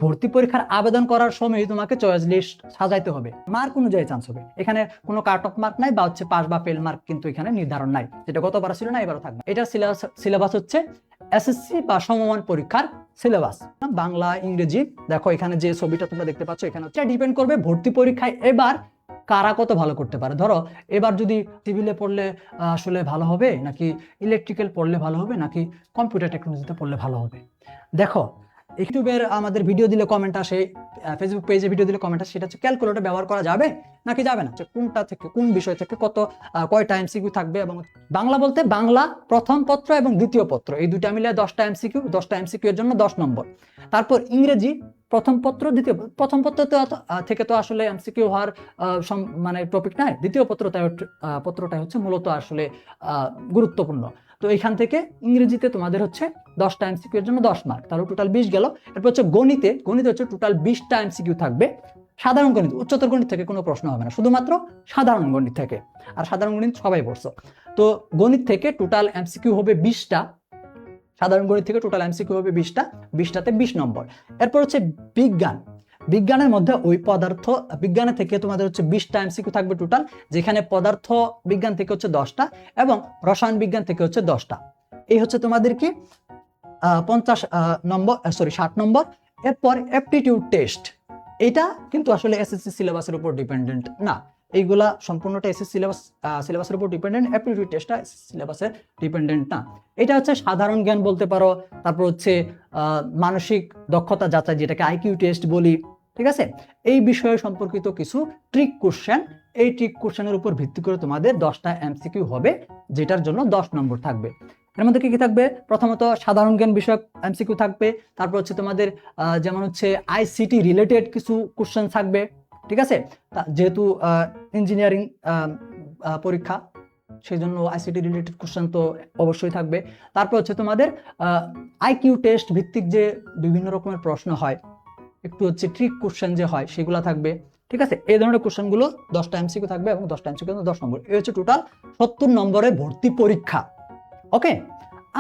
ভর্তি পরীক্ষার আবেদন করার সময় তোমাকে চয়েস লিস্ট সাজাইতে হবে, মার্ক অনুযায়ী চান্স হবে। এখানে কোনো কাট অফ মার্ক নাই বা হচ্ছে পাস বা ফেল মার্ক কিন্তু এখানে নির্ধারণ নাই, যেটা গতবার ছিল না এবারও থাকবে। এটার সিলেবাস হচ্ছে এসএসসি বা সমমান পরীক্ষার সিলেবাস, বাংলা ইংরেজি। দেখো এখানে যে ছবিটা তোমরা দেখতে পাচ্ছ, এখানে হচ্ছে ডিপেন্ড করবে ভর্তি পরীক্ষায় এবার কারা কত ভালো করতে পারে। ধরো এবার যদি সিভিলে পড়লে আসলে ভালো হবে, নাকি ইলেকট্রিক্যাল পড়লে ভালো হবে, নাকি কম্পিউটার টেকনোলজিতে পড়লে ভালো হবে। দেখো ইউটিউবের আমাদের ভিডিও দিলে কমেন্ট আসে, ফেসবুক পেজে ভিডিও দিলে কমেন্ট আসে, সেটা হচ্ছে ক্যালকুলেটর ব্যবহার করা যাবে নাকি যাবে না, কোনটা থেকে কোন বিষয় থেকে কয়টা এমসিকিউ থাকবে। এবং বাংলা বলতে বাংলা প্রথম পত্র এবং দ্বিতীয় পত্র এই দুইটা মিলে 10টা এমসিকিউ, 10টা এমসিকিউ এর জন্য 10 নম্বর। তারপর ইংরেজি প্রথম পত্র দ্বিতীয়, প্রথম পত্র থেকে তো আসলে এমসিকিউ হওয়ার মানে টপিক নাই, দ্বিতীয় পত্রটাই হচ্ছে মূলত আসলে গুরুত্বপূর্ণ। তো এখান থেকে ইংরেজিতে তোমাদের হচ্ছে 10টা এমসিকিউ এর জন্য 10 মার্ক, তাহলে টোটাল 20 গেল। এরপর হচ্ছে গণিতে হচ্ছে টোটাল 20টা এমসিকিউ থাকবে। সাধারণ গণিত, উচ্চতর গণিত থেকে কোনো প্রশ্ন হবে না, শুধুমাত্র সাধারণ গণিত থেকে। আর সাধারণ গণিত সবাই পড়ছো, তো গণিত থেকে টোটাল এমসিকিউ হবে 20টা, সাধারণ গণিত থেকে টোটাল এমসিকিউ হবে 20টা, 20টাতে 20 নম্বর। এরপর হচ্ছে বিজ্ঞানের মধ্যে ওই পদার্থ বিজ্ঞানের থেকে তোমাদের হচ্ছে 20টা এমসিকিউ থাকবে টোটাল, যেখানে পদার্থ বিজ্ঞান থেকে হচ্ছে 10টা এবং রসায়ন বিজ্ঞান থেকে হচ্ছে 10টা। এই হচ্ছে তোমাদের কি 60 নম্বর। এরপর অ্যাপটিটিউড টেস্ট, এটা কিন্তু আসলে এসএসসি সিলেবাসের উপর ডিপেন্ডেন্ট না, এইগুলা সম্পূর্ণটা এসএসসি সিলেবাসের উপর ডিপেন্ডেন্ট, অ্যাপটিটিউড টেস্টটা সিলেবাসের ডিপেন্ডেন্ট না। এটা হচ্ছে সাধারণ জ্ঞান বলতে পারো। তারপর হচ্ছে মানসিক দক্ষতা যাচাই, যেটাকে আইকিউ টেস্ট বলি, ঠিক আছে। এই বিষয়ে সম্পর্কিত কিছু ট্রিক কোশ্চেন, এই ট্রিক কোশ্চেনের উপর ভিত্তি করে তোমাদের 10টা এমসিকিউ হবে, যেটার জন্য 10 নম্বর থাকবে। এর মধ্যে কি কি থাকবে? প্রথমত সাধারণ জ্ঞান বিষয়ক এমসিকিউ থাকবে, তারপর হচ্ছে তোমাদের যেমন হচ্ছে আইসিটি রিলেটেড কিছু কোশ্চেন থাকবে, ঠিক আছে। যেহেতু ইঞ্জিনিয়ারিং পরীক্ষা, সেই জন্য আইসিটি রিলেটেড কোশ্চেন তো অবশ্যই থাকবে। তারপর হচ্ছে তোমাদের আইকিউ টেস্ট ভিত্তিক যে বিভিন্ন রকমের প্রশ্ন হয়, একটু হচ্ছে ট্রিক কোশ্চেন যে হয়, সেগুলো থাকবে, ঠিক আছে। এই ধরনের কোশ্চেনগুলো 10টা এমসিকিউ থাকবে এবং 10টা এমসিকিউ 10 নম্বর। এই হচ্ছে টোটাল 70 নম্বরের ভর্তি পরীক্ষা, ওকে।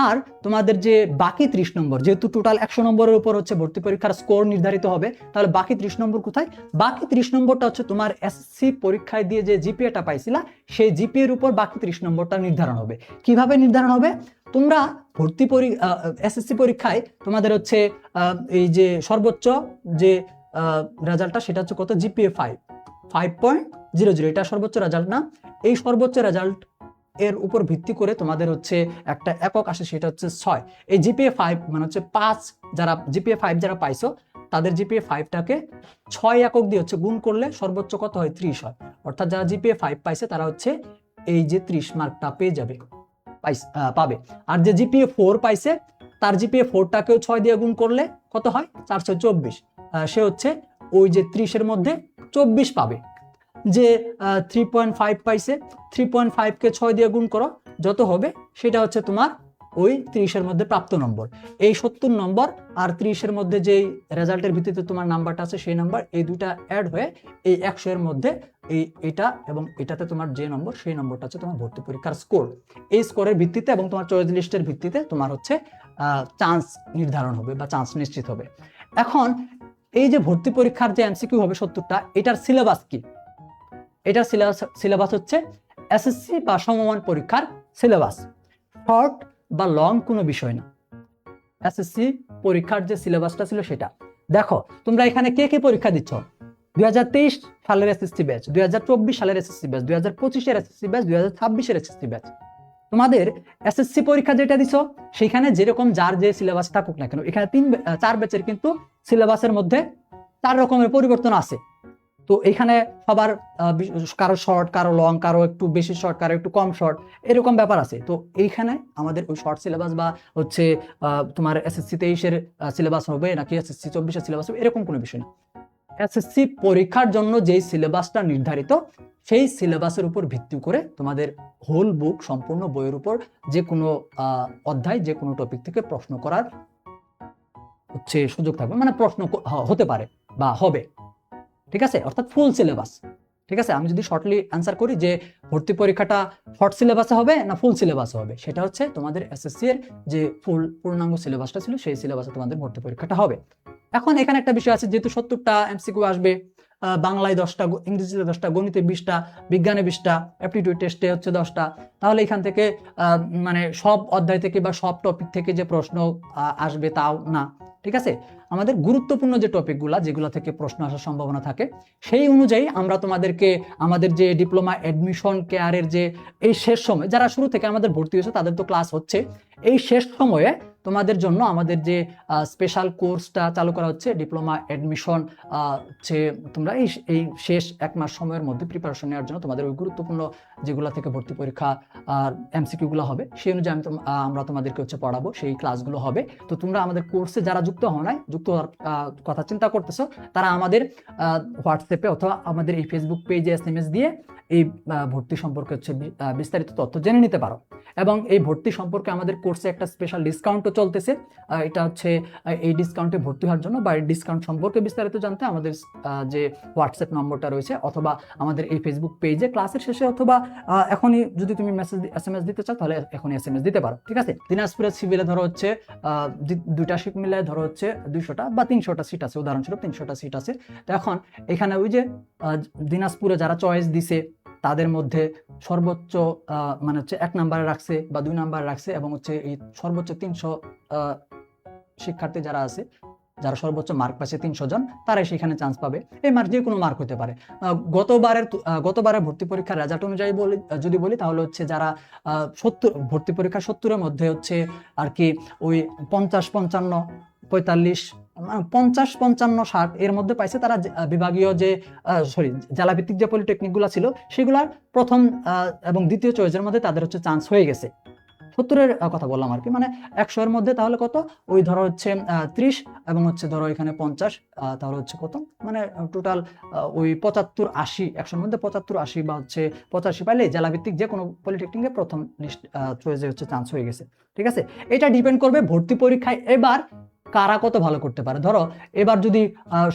আর তোমাদের যে বাকি 30 নম্বর, যেহেতু টোটাল 100 নম্বরের উপর হচ্ছে ভর্তি পরীক্ষার স্কোর নির্ধারিত হবে, তাহলে বাকি 30 নম্বর কোথায়? বাকি 30 নম্বরটা হচ্ছে তোমার এসএসসি পরীক্ষায় দিয়ে যে জিপিএটা পাইছিলা, সেই জিপিএ এর উপর বাকি 30 নম্বরটা নির্ধারণ হবে। কিভাবে নির্ধারণ হবে? তোমরা এসএসসি পরীক্ষায় তোমাদের হচ্ছে এই যে সর্বোচ্চ যে রেজাল্টটা, সেটা হচ্ছে কত? জিপিএ 5.00, এটা সর্বোচ্চ রেজাল্ট না? এই সর্বোচ্চ রেজাল্ট এর উপর ভিত্তি করে তোমাদের হচ্ছে একটা একক আসে, সেটা হচ্ছে 6। এই জিপিএ 5 মানে হচ্ছে 5, যারা জিপিএ 5 যারা পাইছো, তাদের জিপিএ 5টাকে 6 একক দিয়ে হচ্ছে গুণ করলে সর্বোচ্চ কত হয়? 30 হয়। অর্থাৎ যারা জিপিএ 5 পাইছে তারা হচ্ছে এই যে 30 মার্কটা পেয়ে যাবে, পাবে। আর যে জিপিএ 4 পাইছে, তার জিপিএ 4টাকেও 6 দিয়ে গুণ করলে কত হয়? 424। সে হচ্ছে ওই যে 30 এর মধ্যে 24 পাবে। যে 3.5 পাইছে, 3.5কে 6 দিয়ে গুণ করো, যত হবে সেটা হচ্ছে তোমার ওই 30-এর মধ্যে প্রাপ্ত নম্বর। এই 70 নম্বর আর 30-এর মধ্যে যেই রেজাল্টের ভিত্তিতে তোমার নাম্বারটা আছে, সেই নাম্বার, এই দুটা অ্যাড হয়ে এই 100 এর মধ্যে এটা এবং এটাতে তোমার যে নম্বর, সেই নম্বরটা হচ্ছে তোমার ভর্তি পরীক্ষার স্কোর। এই স্কোরের ভিত্তিতে এবং তোমার চয়েস লিস্টের ভিত্তিতে তোমার হচ্ছে চান্স নির্ধারণ হবে বা চান্স নিশ্চিত হবে। এখন এই যে ভর্তি পরীক্ষার যে এমসিকিউ হবে 70টা, এটার সিলেবাস কি? এটার সিলেবাস হচ্ছে এসএসসি বা সমমান পরীক্ষার সিলেবাস, শর্ট বা লং কোনো বিষয় না। এসএসসি পরীক্ষার যে সিলেবাসটা ছিল সেটা দেখো। তোমরা এখানে কে কে পরীক্ষা দিচ্ছ? 2023 সালের এসএসসি ব্যাচ, 2024 সালের এসএসসি ব্যাচ, 2025-এর এসএসসি ব্যাচ, 2026-এর এসএসসি ব্যাচ। তোমাদের এসএসসি পরীক্ষা যেটা দিছো, সেখানে যেরকম যার যে সিলেবাস থাকুক না কেন, এখানে 4 ব্যাচের কিন্তু সিলেবাসের মধ্যে 4 রকমের পরিবর্তন আছে। তো এখানে সবার কারো শর্ট, কারো লং, কারো একটু বেশি শর্ট, কারো একটু কম শর্ট, এরকম ব্যাপার আছে। তো এইখানে আমাদের ওই শর্ট সিলেবাস বা হচ্ছে তোমার এসএসসি 23-এর সিলেবাস হবে নাকি এসএসসি 24-এর সিলেবাস হবে, এরকম কোনো বিষয় না। এসএসসি পরীক্ষার জন্য যেই সিলেবাসটা নির্ধারিত, সেই সিলেবাসের উপর ভিত্তি করে তোমাদের হোল বুক, সম্পূর্ণ বইয়ের উপর যে কোনো অধ্যায়, যে কোনো টপিক থেকে প্রশ্ন করার হচ্ছে সুযোগ থাকবে, মানে প্রশ্ন হতে পারে বা হবে, ঠিক আছে। অর্থাৎ ফুল সিলেবাস। ঠিক আছে, আমি যদি শর্টলি অ্যান্সার করি যে ভর্তি পরীক্ষাটা শর্ট সিলেবাসে হবে না ফুল সিলেবাসে হবে, সেটা হচ্ছে তোমাদের এসএসসি এর যে পূর্ণাঙ্গ সিলেবাসটা ছিল সেই সিলেবাসে তোমাদের ভর্তি পরীক্ষাটা হবে। এখন এখানে একটা বিষয় আছে, যেহেতু 70টা এমসিকিউ আসবে, বাংলায় 10টা, ইংরেজিতে 10টা, গণিতে 20টা, বিজ্ঞানে 20টা, অ্যাপটিটিউড টেস্টে হচ্ছে 10টা, তাহলে এখান থেকে মানে সব অধ্যায় থেকে বা সব টপিক থেকে যে প্রশ্ন আসবে তাও না। ঠিক আছে, আমাদের গুরুত্বপূর্ণ যে টপিকগুলো যেগুলো থেকে প্রশ্ন আসার সম্ভাবনা থাকে সেই অনুযায়ী আমরা তোমাদেরকে আমাদের যে ডিপ্লোমা অ্যাডমিশন কেয়ারের যে এই শেষ সময়, যারা শুরু থেকে আমাদের ভর্তি হয়েছে তাদের তো ক্লাস হচ্ছে, এই শেষ সময়ে তোমাদের জন্য আমাদের যে স্পেশাল কোর্সটা চালু করা হচ্ছে ডিপ্লোমা অ্যাডমিশন, যে তোমরা এই শেষ 1 মাস সময়ের মধ্যে প্রিপারেশন নেওয়ার জন্য তোমাদের ওই গুরুত্বপূর্ণ যেগুলো থেকে ভর্তি পরীক্ষা আর এমসিকিউগুলো হবে সেই অনুযায়ী আমরা তোমাদেরকে হচ্ছে পড়াবো, সেই ক্লাসগুলো হবে। তো তোমরা আমাদের কোর্সে যারা যুক্ত হও নাই, যুক্ত হওয়ার কথা চিন্তা করতেছো, তারা আমাদের হোয়াটসঅ্যাপে অথবা আমাদের এই ফেসবুক পেজে SMS দিয়ে এই ভর্তি সম্পর্কে হচ্ছে বিস্তারিত তথ্য জেনে নিতে পারো। এবং এই ভর্তি সম্পর্কে আমাদের কোর্সে একটা স্পেশাল ডিসকাউন্টও চলতেছে, এটা হচ্ছে এই ডিসকাউন্টে ভর্তি হওয়ার জন্য বা এই ডিসকাউন্ট সম্পর্কে বিস্তারিত জানতে আমাদের যে হোয়াটসঅ্যাপ নম্বরটা রয়েছে অথবা আমাদের এই ফেসবুক পেজে ক্লাসের শেষে অথবা এখনই যদি তুমি SMS দিতে চাও তাহলে এখনই SMS দিতে পারো। ঠিক আছে, দিনাজপুরের সিভিলে ধরো হচ্ছে 2টা শিফট মিলে ধরো হচ্ছে 200টা বা 300টা সিট আছে, উদাহরণস্বরূপ 300টা সিট আছে। তো এখন এখানে ওই যে দিনাজপুরে যারা চয়েস দিছে তাদের মধ্যে সর্বোচ্চ মানে হচ্ছে 1 নম্বরে রাখছে বা 2 নম্বরে রাখছে এবং হচ্ছে এই সর্বোচ্চ 300 শিক্ষার্থী যারা আছে, যারা সর্বোচ্চ মার্ক পাচ্ছে 300 জন, তারাই সেখানে চান্স পাবে। এই মার্ক যে কোনো মার্ক হতে পারে। গতবারের ভর্তি পরীক্ষার রেজাল্ট অনুযায়ী যদি বলি তাহলে হচ্ছে যারা 70 ভর্তি পরীক্ষা 70-এর মধ্যে হচ্ছে আর কি ওই 50, 55, 45, 50, 55, 60 এর মধ্যে পাইছে, তারা বিভাগীয় যে জেলাভিত্তিক যে পলিটেকনিকগুলো ছিল সেগুলার প্রথম এবং দ্বিতীয় চয়েসের মধ্যে তাদের হচ্ছে চান্স হয়ে গেছে। 70-এর কথা বললাম আর কি, মানে 100-এর মধ্যে তাহলে কত, ওই ধরো হচ্ছে 30 এবং হচ্ছে ধরো এখানে 50, তাহলে হচ্ছে কত, মানে টোটাল ওই 75, 80, 100-এর মধ্যে 75, 80 বা হচ্ছে 85 পাইলে জেলাভিত্তিক যে কোনো পলিটেকনিকে প্রথম লিস্ট চয়েসে হচ্ছে চান্স হয়ে গেছে। ঠিক আছে, এটা ডিপেন্ড করবে ভর্তি পরীক্ষায় এবার কারা কত ভালো করতে পারে। ধরো এবার যদি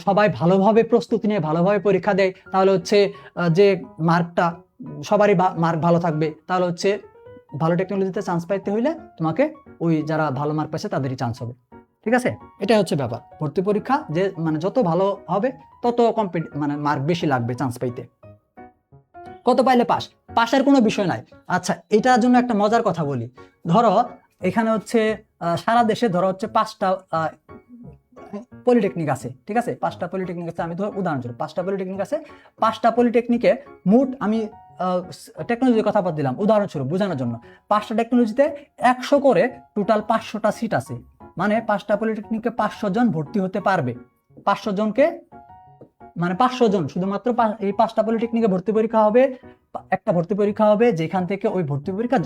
সবাই ভালোভাবে প্রস্তুতি নিয়ে ভালোভাবে পরীক্ষা দেয় তাহলে হচ্ছে যে মার্কটা সবারই মার্ক ভালো থাকবে, তাহলে হচ্ছে ভালো টেকনোলজিতে চান্স পাইতে হইলে তোমাকে ওই যারা ভালো মার্ক পাইছে তাদেরই চান্স হবে। ঠিক আছে, এটাই হচ্ছে ব্যাপার। ভর্তি পরীক্ষা যে মানে যত ভালো হবে তত মানে মার্ক বেশি লাগবে চান্স পাইতে। কত পাইলে পাশের কোনো বিষয় নাই। আচ্ছা, এটার জন্য একটা মজার কথা বলি। ধরো এখানে হচ্ছে সারা দেশে ধরো হচ্ছে 5টা পলিটেকনিক আছে। ঠিক আছে, 5টা পলিটেকনিক আছে, আমি ধর উদাহরণস্বরূপ 5টা পলিটেকনিক আছে। 5টা পলিটেকনিকে মোট, আমি টেকনোলজির কথা বাদ দিলাম উদাহরণস্বরূপ বোঝানোর জন্য, 5টা টেকনোলজিতে 100 করে টোটাল 500টা সিট আছে, মানে 5টা পলিটেকনিকে 500 জন ভর্তি হতে পারবে। 500 জনকে মানে 500 জন শুধুমাত্র এই 5টা পলিটেকনিকে ভর্তি পরীক্ষা হবে, একটা ভর্তি পরীক্ষা হবে যেখান থেকে ওই ভর্তি পরীক্ষা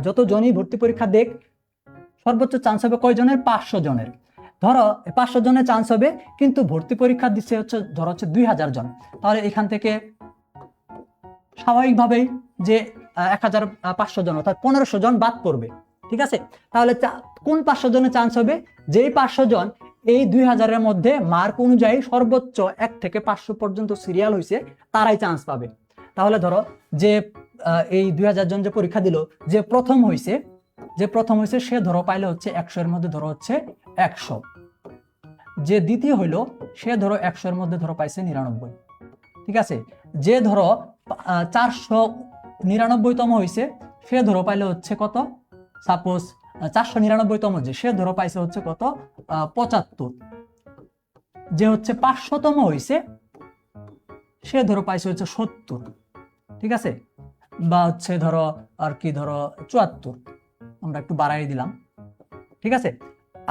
যতজনই ভর্তি পরীক্ষা দেখ সর্বোচ্চ চান্স হবে কয়জনের, 500 জনের। ধরো 500 জনের চান্স হবে, কিন্তু ভর্তি পরীক্ষা দিচ্ছে হচ্ছে ধরো হচ্ছে 2000 জন, তাহলে এখান থেকে স্বাভাবিকভাবেই যে 1500 জন অর্থাৎ 1500 জন বাদ পড়বে। ঠিক আছে, তাহলে কোন 500 জনের চান্স হবে, যেই 500 জন এই 2000-এর মধ্যে মার্ক অনুযায়ী সর্বোচ্চ 1 থেকে 500 পর্যন্ত সিরিয়াল হয়েছে তারাই চান্স পাবে। তাহলে ধরো যে এই 2000 জন যে পরীক্ষা দিল, যে প্রথম হয়েছে সে ধরো পাইলে হচ্ছে 100-এর মধ্যে ধরো হচ্ছে 100, যে দ্বিতীয় হইলো সে ধরো 100-এর মধ্যে ধরো পাইছে 99। ঠিক আছে, যে ধরো 499তম হয়েছে সে ধরো পাইলে হচ্ছে কত, সাপোজ 499তম যে সে ধরো পাইছে হচ্ছে কত, 75। যে হচ্ছে 500তম হয়েছে সে ধরো পাইছে হচ্ছে 70। ঠিক আছে, বা হচ্ছে ধরো আর কি ধরো 74, আমরা একটু বাড়াই দিলাম। ঠিক আছে,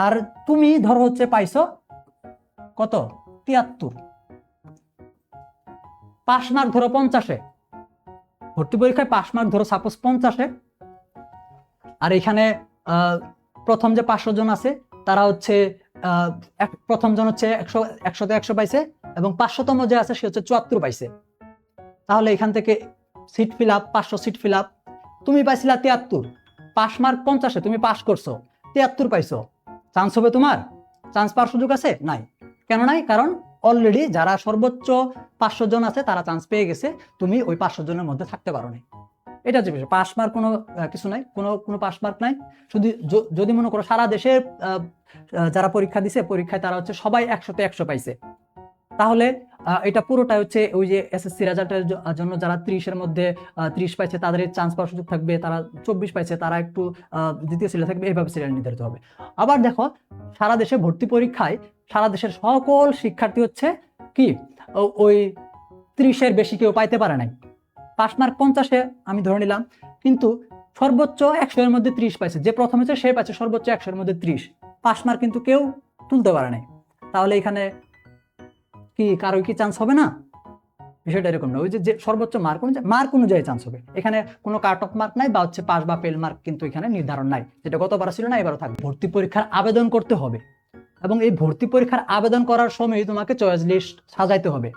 আর তুমি ধরো হচ্ছে পাইছো কত, 73। পাস মার্ক ধরো 50-এ, ভর্তি পরীক্ষায় পাস মার্ক ধরো সাপোজ 50-এ, আর এখানে প্রথম যে 500 জন আছে তারা হচ্ছে প্রথম জন হচ্ছে 100-তে 100 পাইছে এবং 500তম যে আছে সে হচ্ছে 74 পাইছে। তাহলে এখান থেকে seat fill up, 500 seat fill up, তুমি পাইছিলা 73, পাস মার্ক 50-এ তুমি পাস করছো, 73 পাইছো, চান্স হবে তোমার? চান্স পাওয়ার সুযোগ আছে? নাই। কেন নাই? কারণ অলরেডি যারা সর্বোচ্চ 500 জন আছে, তারা চান্স পেয়ে গেছে, তুমি ওই 500 জনের মধ্যে থাকতে পারো না। এটা যে বিষয়, পাস মার্ক কোনো কিছু নাই, কোনো পাস মার্ক নাই। শুধু যদি মনে করো সারা দেশের যারা পরীক্ষা দিছে, পরীক্ষায় তারা হচ্ছে সবাই 100তে 100 পাইছে, তাহলে এটা পুরোটা হচ্ছে ওই যে এসএসসি রেজাল্টের জন্য যারা 30-এর মধ্যে 30 পাইছে তাদের চান্স পাওয়ার সুযোগ থাকবে, তারা 24 পাইছে তারা একটু দ্বিতীয় সিরিয়াল থাকবে, এইভাবে সিরিয়াল নির্ধারিত হবে। আবার দেখো সারা দেশে ভর্তি পরীক্ষায় সারা দেশের সকল শিক্ষার্থী হচ্ছে কি ওই 30-এর বেশি কেউ পাইতে পারে নাই। পাস মার্ক 50-এ আমি ধরে নিলাম, কিন্তু সর্বোচ্চ 100-এর মধ্যে 30 পাইছে, যে প্রথম হচ্ছে সে পাইছে সর্বোচ্চ 100-এর মধ্যে 30, পাস মার্ক কিন্তু কেউ তুলতে পারে নাই। তাহলে এখানে কি কারো কি চান্স হবে না? বিষয়টা এরকম না, ওই যে সর্বোচ্চ মার্ক অনুযায়ী চান্স হবে। এখানে কোনো কাট অফ মার্ক নাই বা হচ্ছে পাস বা ফেল মার্ক কিন্তু এখানে নির্ধারণ নাই, যেটা গতবার ছিল না এবারও থাকবে। ভর্তি পরীক্ষার আবেদন করতে হবে, এবং এই ভর্তি পরীক্ষার আবেদন করার সময় তোমাকে চয়েস লিস্ট সাজাইতে হবে।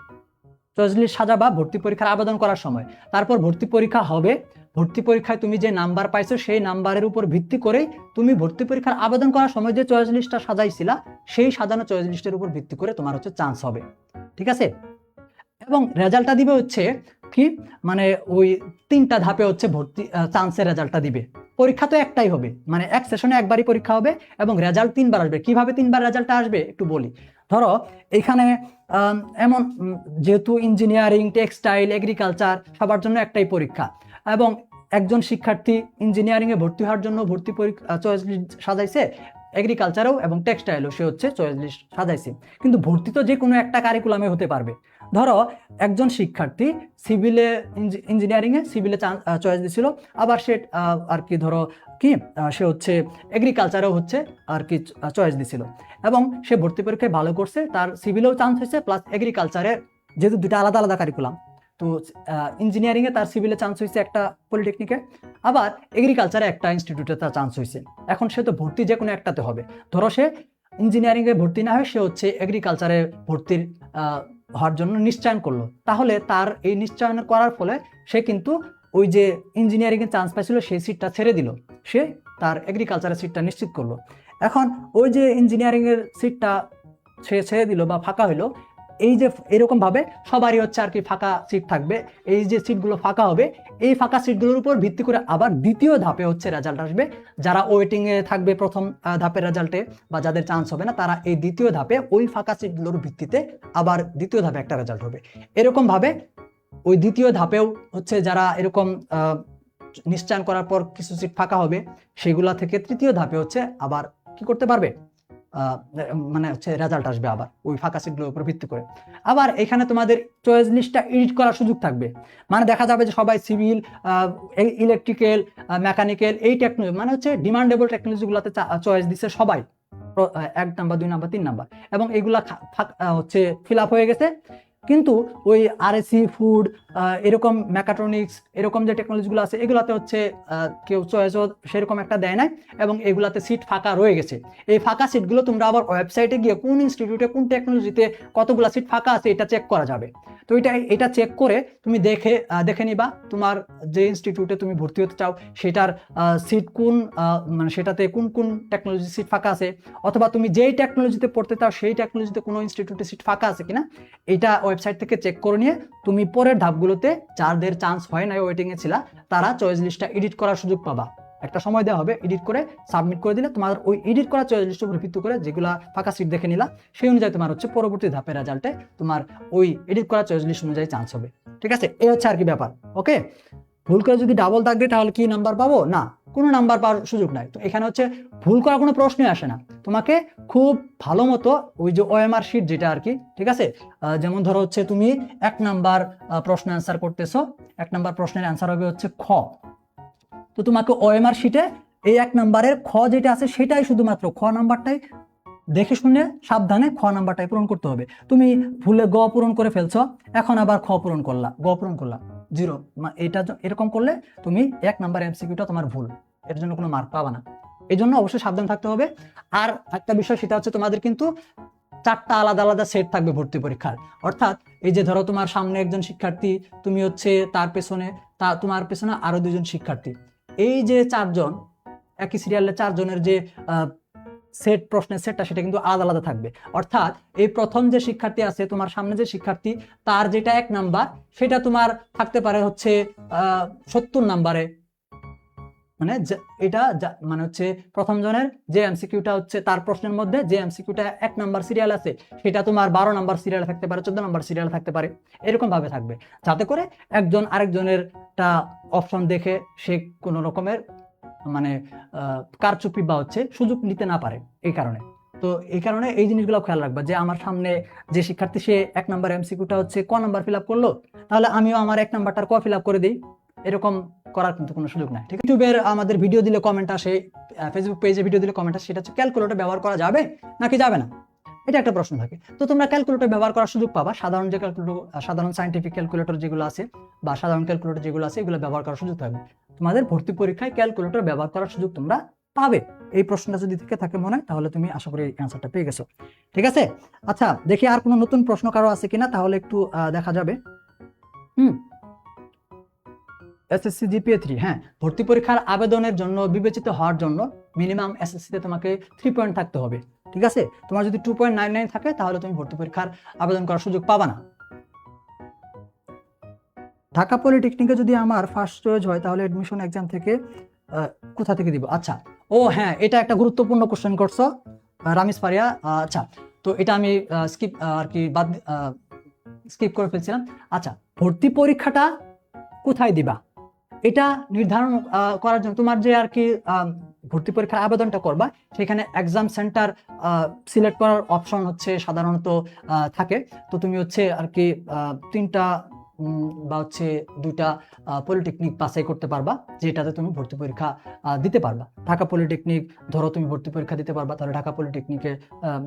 চয়েস লিস্ট সাজাবা ভর্তি পরীক্ষার আবেদন করার সময়। তারপর ভর্তি পরীক্ষা হবে, ভর্তি পরীক্ষায় তুমি যে নাম্বার পাইছো সেই নাম্বারের উপর ভিত্তি করেই তুমি ভর্তি পরীক্ষার আবেদন করার সময় যে চয়েস লিস্টটা সাজাইছিলা, সেই সাজানো চয়েস লিস্টের উপর ভিত্তি করে তোমার হচ্ছে চান্স হবে। ঠিক আছে? এবং রেজাল্টটা দিবে হচ্ছে কি, মানে ওই 3টা ধাপে হচ্ছে ভর্তি চান্সের রেজাল্টটা দিবে। পরীক্ষা তো একটাই হবে, মানে এক সেশনে একবারই পরীক্ষা হবে, এবং রেজাল্ট 3বার আসবে। কিভাবে 3বার রেজাল্টটা আসবে একটু বলি। ধরো এখানে এমন যেহেতু ইঞ্জিনিয়ারিং, টেক্সটাইল, এগ্রিকালচার সবার জন্য একটাই পরীক্ষা, এবং একজন শিক্ষার্থী ইঞ্জিনিয়ারিংয়ে ভর্তি হওয়ার জন্য ভর্তি পরীক্ষা চয়েস লিস্ট সাজাইছে, এগ্রিকালচারেও এবং টেক্সটাইলও সে হচ্ছে চয়েস লিস্ট সাজাইছে। কিন্তু ভর্তি তো যে কোনো একটা কারিকুলামে হতে পারবে। ধরো একজন শিক্ষার্থী সিভিলে ইঞ্জিনিয়ারিংয়ে সিভিলে চয়েস দিছিল, আবার সে আর কি ধরো কি সে হচ্ছে এগ্রিকালচারেও হচ্ছে আর কি চয়েস দিছিল, এবং সে ভর্তি পরীক্ষায় ভালো করছে, তার সিভিলেও চান্স হয়েছে, প্লাস এগ্রিকালচারে যেহেতু দুটো আলাদা আলাদা কারিকুলাম, তো ইঞ্জিনিয়ারিংয়ে তার সিভিলে চান্স হয়েছে একটা পলিটেকনিকে, আবার এগ্রিকালচারে একটা ইনস্টিটিউটে তার চান্স হয়েছে। এখন সে তো ভর্তি যে কোনো একটাতে হবে। ধরো সে ইঞ্জিনিয়ারিংয়ে ভর্তি না হয়ে সে হচ্ছে এগ্রিকালচারে ভর্তির হওয়ার জন্য নিশ্চয়ন করলো, তাহলে তার এই নিশ্চয়ন করার ফলে সে কিন্তু ওই যে ইঞ্জিনিয়ারিংয়ে চান্স পাইছিল সেই সিটটা ছেড়ে দিল, সে তার এগ্রিকালচারের সিটটা নিশ্চিত করলো। এখন ওই যে ইঞ্জিনিয়ারিংয়ের সিটটা সে ছেড়ে দিল বা ফাঁকা হইলো, এই যে এরকম ভাবে সবারই হচ্ছে আর কি ফাঁকা সিট থাকবে। এই যে সিটগুলো ফাঁকা হবে, এই ফাঁকা সিটগুলোর উপর ভিত্তি করে আবার দ্বিতীয় ধাপে হচ্ছে রেজাল্ট আসবে। যারা ওয়েটিংয়ে থাকবে প্রথম ধাপের রেজাল্টে বা যাদের চান্স হবে না, তারা এই দ্বিতীয় ধাপে ওই ফাঁকা সিটগুলোর ভিত্তিতে আবার দ্বিতীয় ধাপে একটা রেজাল্ট হবে। এরকম ভাবে ওই দ্বিতীয় ধাপেও হচ্ছে যারা এরকম নিশ্চয়ন করার পর কিছু সিট ফাঁকা হবে, সেগুলা থেকে তৃতীয় ধাপে হচ্ছে আবার কি করতে পারবে, মানে হচ্ছে রেজাল্ট আসবে আবার ওই ফাঁকা সিটগুলোর উপর ভিত্তি করে। আবার এখানে তোমাদের চয়েস লিস্টটা এডিট করার সুযোগ থাকবে, মানে দেখা যাবে যে সবাই সিভিল, ইলেকট্রিক্যাল, মেকানিক্যাল, এই টেকনোলজি মানে হচ্ছে ডিমান্ডেবল টেকনোলজিগুলোতে চয়েস দিচ্ছে সবাই, 1 নাম্বার 2 নাম্বার 3 নাম্বার, এবং এইগুলা হচ্ছে ফিল আপ হয়ে গেছে। কিন্তু ওই আরএসি, ফুড, এরকম মেকাট্রনিক্স, এরকম যে টেকনোলজিগুলো আছে এগুলাতে হচ্ছে কেউ চয়েসও সেরকম একটা দেয় নাই, এবং এগুলাতে সিট ফাঁকা রয়ে গেছে। এই ফাঁকা সিটগুলো তোমরা আবার ওয়েবসাইটে গিয়ে কোন ইনস্টিটিউটে কোন টেকনোলজিতে কতগুলো সিট ফাঁকা আছে এটা চেক করা যাবে। তো এটা চেক করে তুমি দেখে নিবা তোমার যে ইনস্টিটিউটে তুমি ভর্তি হতে চাও সেটার সিট কোন, মানে সেটাতে কোন কোন টেকনোলজি সিট ফাঁকা আছে, অথবা তুমি যেই টেকনোলজিতে পড়তে চাও সেই টেকনোলজিতে কোনো ইনস্টিটিউটে সিট ফাঁকা আছে কিনা, এটা ওয়েবসাইট থেকে চেক করে নিয়ে তুমি পরের ধাপগুলোতে যাদের চান্স হয় না ওয়েটিংয়ে ছিল তারা চয়েস লিস্টটা এডিট করার সুযোগ পাবা। একটা সময় দেওয়া হবে, এডিট করে সাবমিট করে দিলে তোমার ওই এডিট করা চয়েস লিস্টের উপর ভিত্তি করে যেগুলা ফাঁকা সিট দেখে নিলা, সেই অনুযায়ী তোমার হচ্ছে পরবর্তী ধাপের রেজাল্টে তোমার ওই এডিট করা চয়েস লিস্ট অনুযায়ী চান্স হবে। ঠিক আছে, এই হচ্ছে আর কি ব্যাপার। ওকে, ভুল করে যদি ডাবল দাগ দেয় তাহলে কি নাম্বার পাবো? না, কোনো নাম্বার পাওয়ার সুযোগ নাই। তো এখানে হচ্ছে ভুল করার কোনো প্রশ্নই আসে না, তোমাকে খুব ভালো মতো ওই যে ওএমআর শিট যেটা আর কি, ঠিক আছে, যেমন ধরো হচ্ছে তুমি 1 নাম্বার প্রশ্ন অ্যান্সার করতেছো, 1 নাম্বার প্রশ্নের অ্যান্সার হবে হচ্ছে খ, তো তোমাকে ওএমআর শিটে এই 1 নাম্বারের খ যেটা আছে সেটাই শুধুমাত্র খ নাম্বারটাই দেখে শুনে সাবধানে খ নাম্বারটাই পূরণ করতে হবে। তুমি ভুলে গ পূরণ করে ফেলছো, এখন আবার খ পূরণ করলা, গ পূরণ করলা, 0, এটা এরকম করলে তুমি 1 নাম্বার এমসিকিউটা তোমার ভুল, এর জন্য কোনো মার্ক পাবা না। এই জন্য অবশ্যই সাবধান থাকতে হবে। আর একটা বিষয় সেটা হচ্ছে তোমাদের কিন্তু 4টা আলাদা আলাদা সেট থাকবে ভর্তি পরীক্ষার। অর্থাৎ এই যে ধরো তোমার সামনে একজন শিক্ষার্থী, তুমি হচ্ছে তার পেছনে তোমার পেছনে আরো 2জন শিক্ষার্থী, এই যে 4 জন একই সিরিয়ালে 4 জনের যে সেট, প্রশ্নের সেটটা সেটা কিন্তু আলাদা আলাদা থাকবে। অর্থাৎ এই প্রথম যে শিক্ষার্থী আছে, তোমার সামনে যে শিক্ষার্থী, তার যেটা 1 নাম্বার সেটা তোমার থাকতে পারে হচ্ছে 70 নাম্বারে। মানে এটা মানে হচ্ছে প্রথম জনের যে এমসিকিউটা হচ্ছে, তার প্রশ্নের মধ্যে যে এমসিকিউটা 1 নাম্বার সিরিয়াল আছে সেটা তোমার 12 নাম্বার সিরিয়াল থাকতে পারে, 14 নাম্বার সিরিয়াল থাকতে পারে, এরকম ভাবে থাকবে, যাতে করে একজন আরেকজনের অপশন দেখে সে কোনো রকমের মানে কারচুপি বা হচ্ছে সুযোগ নিতে না পারে। এই কারণে এই কারণে এই জিনিসগুলো খেয়াল রাখবা যে আমার সামনে যে শিক্ষার্থী সে 1 নাম্বার এমসিকিউটা হচ্ছে ক নাম্বার ফিল আপ করলো, তাহলে আমিও আমার 1 নাম্বারটার ক ফিল আপ করে দিই, এরকম করার কিন্তু কোনো সুযোগ নাই। ঠিক আছে, ইউটিউবের আমাদের ভিডিও দিলে কমেন্ট আসে, ফেসবুক পেজে ভিডিও দিলে কমেন্ট আসে, সেটা হচ্ছে ক্যালকুলেটর ব্যবহার করা যাবে নাকি যাবে না, এটা একটা প্রশ্ন থাকে। তো তোমরা ক্যালকুলেটর ব্যবহার করার সুযোগ পাবা, সাধারণ যে ক্যালকুলেটর, সাধারণ সায়েন্টিফিক ক্যালকুলেটর যেগুলো আছে বা সাধারণ ক্যালকুলেটর যেগুলো আছে এগুলো ব্যবহার করার সুযোগ থাকবে। তোমাদের ভর্তি পরীক্ষায় ক্যালকুলেটর ব্যবহার করার সুযোগ তোমরা পাবে। এই প্রশ্নটা যদি থেকে থাকে মনে হয়, তাহলে তুমি আশা করি অ্যান্সারটা পেয়ে গেছো। ঠিক আছে, আচ্ছা দেখি আর কোনো নতুন প্রশ্ন কারো আছে কিনা, তাহলে একটু দেখা যাবে। এসএসসি জিপিএ 3, হ্যাঁ, ভর্তি পরীক্ষার আবেদনের জন্য বিবেচিত হওয়ার জন্য মিনিমাম এসএসসিতে তোমাকে 3 পয়েন্ট থাকতে হবে। ঠিক আছে, তোমার যদি 2.99 থাকে তাহলে তুমি ভর্তি পরীক্ষার আবেদন করার সুযোগ পাবা না। ঢাকা পলিটেকনিকে যদি আমার ফার্স্ট চয়েস হয় তাহলে অ্যাডমিশন এক্সাম থেকে কোথা থেকে দিব? আচ্ছা, ও হ্যাঁ, এটা একটা গুরুত্বপূর্ণ কোশ্চেন করছো রামিস ফারিয়া। আচ্ছা, তো এটা আমি স্কিপ করে ফেলছিলাম। আচ্ছা, ভর্তি পরীক্ষাটা কোথায় দিবা এটা নির্ধারণ করার জন্য তোমার যে ভর্তি পরীক্ষার আবেদনটা করবা, সেখানে এক্সাম সেন্টার সিলেক্ট করার অপশন হচ্ছে সাধারণত থাকে। তো তুমি হচ্ছে 3টা বা হচ্ছে 2টা পলিটেকনিক বাছাই করতে পারবা, যেটাতে তুমি ভর্তি পরীক্ষা দিতে পারবা। ঢাকা পলিটেকনিক ধরো তুমি ভর্তি পরীক্ষা দিতে পারবা, তাহলে ঢাকা পলিটেকনিকে,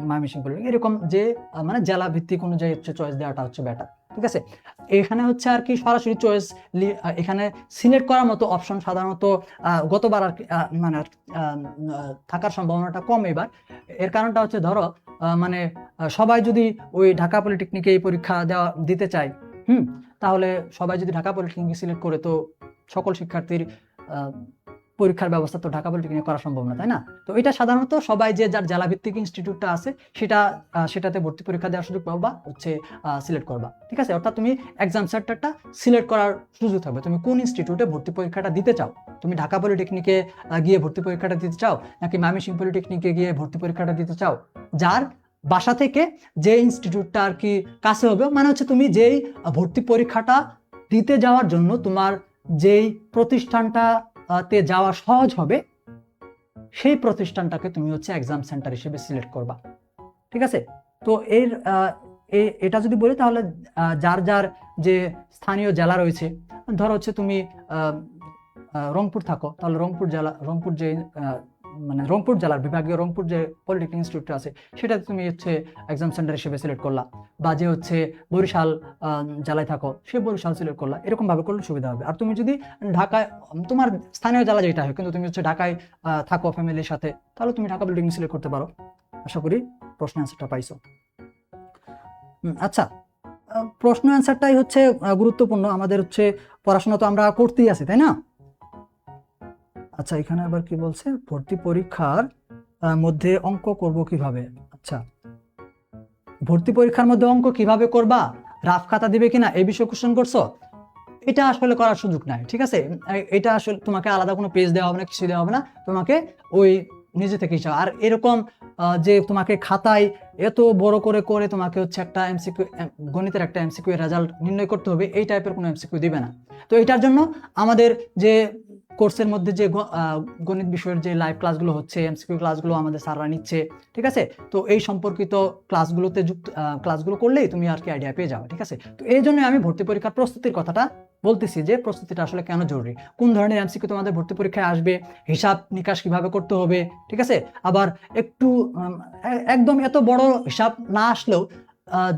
ময়মনসিংহ পলিটেকনিক, এরকম যে মানে জেলা ভিত্তিক অনুযায়ী হচ্ছে চয়েস দেওয়াটা হচ্ছে বেটার। ঠিক আছে, এখানে হচ্ছে সরাসরি চয়েস এখানে সিলেক্ট করার মতো অপশন সাধারণত গতবার মানে থাকার সম্ভাবনাটা কম এবার। এর কারণটা হচ্ছে ধরো মানে সবাই যদি ওই ঢাকা পলিটেকনিকে এই পরীক্ষা দিতে চায়, তাহলে সবাই যদি ঢাকা পলিটেকনিক সিলেক্ট করে, তো সকল শিক্ষার্থীর পরীক্ষার ব্যবস্থা তো ঢাকা পলিটেকনিক করা সম্ভব না, তাই না? তো এটা সাধারণত সবাই যে যার জেলা ভিত্তিক ইনস্টিটিউটটা আছে সেটাতে ভর্তি পরীক্ষা দেওয়ার সুযোগ পাবা, হচ্ছে সিলেক্ট করবা। ঠিক আছে, অর্থাৎ তুমি এক্সাম সেন্টারটা সিলেক্ট করার সুযোগ থাকবে, তুমি কোন ইনস্টিটিউটে ভর্তি পরীক্ষাটা দিতে চাও। তুমি ঢাকা পলিটেকনিকে গিয়ে ভর্তি পরীক্ষাটা দিতে চাও, নাকি ময়মনসিংহ পলিটেকনিকে গিয়ে ভর্তি পরীক্ষাটা দিতে চাও, যার বাসা থেকে যে ইনস্টিটিউটটা কাছে হবে, মানে হচ্ছে তুমি যেই ভর্তি পরীক্ষাটা দিতে যাওয়ার জন্য তোমার যেই প্রতিষ্ঠানটাতে যাওয়া সহজ হবে, সেই প্রতিষ্ঠানটাকে তুমি হচ্ছে এক্সাম সেন্টার হিসেবে সিলেক্ট করবা। ঠিক আছে, তো এটা যদি বলি তাহলে যার যার যে স্থানীয় জেলা রয়েছে, ধরো হচ্ছে তুমি রংপুর থাকো, তাহলে রংপুর জেলার বিভাগীয় রংপুর যে পলিটেকনিক ইনস্টিটিউট আছে সেটা তুমি হচ্ছে এক্সাম সেন্টার হিসেবে সিলেক্ট করলা, বা যে হচ্ছে বরিশাল জেলায় থাকো সে বরিশাল সিলেক্ট করলা, এরকম ভাবে করলে সুবিধা হবে। আর তুমি যদি ঢাকায়, তোমার স্থানীয় জেলা যেটা হয় কিন্তু তুমি হচ্ছে ঢাকায় থাকো ফ্যামিলির সাথে, তাহলে তুমি ঢাকা পলিটেকনিক সিলেক্ট করতে পারো। আশা করি প্রশ্ন অ্যান্সারটা পাইছো। আচ্ছা, প্রশ্ন অ্যান্সারটাই হচ্ছে গুরুত্বপূর্ণ, আমাদের হচ্ছে পড়াশোনা তো আমরা করতেই আছি, তাই না? আচ্ছা, এখানে আবার কি বলছে, ভর্তি পরীক্ষার মধ্যে অঙ্ক করব কিভাবে? আচ্ছা, ভর্তি পরীক্ষার মধ্যে অঙ্ক কিভাবে করবা, রাফ খাতা দিবে কিনা এই বিষয়ে কোশ্চেন করছো, এটা আসলে করার সুযোগ নাই। ঠিক আছে, এটা আসলে তোমাকে আলাদা কোনো পেজ দেওয়া হবে না, কিছু দেওয়া হবে না, তোমাকে ওই নিজে থেকে হিসাব। আর এরকম যে তোমাকে খাতায় এত বড় করে করে তোমাকে হচ্ছে একটা এমসিকিউ, গণিতের একটা এমসিকিউ এর রেজাল্ট নির্ণয় করতে হবে, এই টাইপের কোনো এমসিকিউ দিবে না। তো এটার জন্য আমাদের যে কোর্সের মধ্যে যে গণিত বিষয়ের যে লাইভ ক্লাসগুলো হচ্ছে, এমসিকিউ ক্লাসগুলো আমাদের স্যাররা নিচ্ছে। ঠিক আছে, তো এই সম্পর্কিত ক্লাসগুলো করলেই তুমি আইডিয়া পেয়ে যাবে। ঠিক আছে, তো এই জন্য আমি ভর্তি পরীক্ষার প্রস্তুতির কথাটা বলতেছি, যে প্রস্তুতিটা আসলে কেন জরুরি, কোন ধরনের এমসিকিউ তোমাদের ভর্তি পরীক্ষায় আসবে, হিসাব নিকাশ কিভাবে করতে হবে। ঠিক আছে, আবার একটু একদম এত বড় হিসাব না আসলেও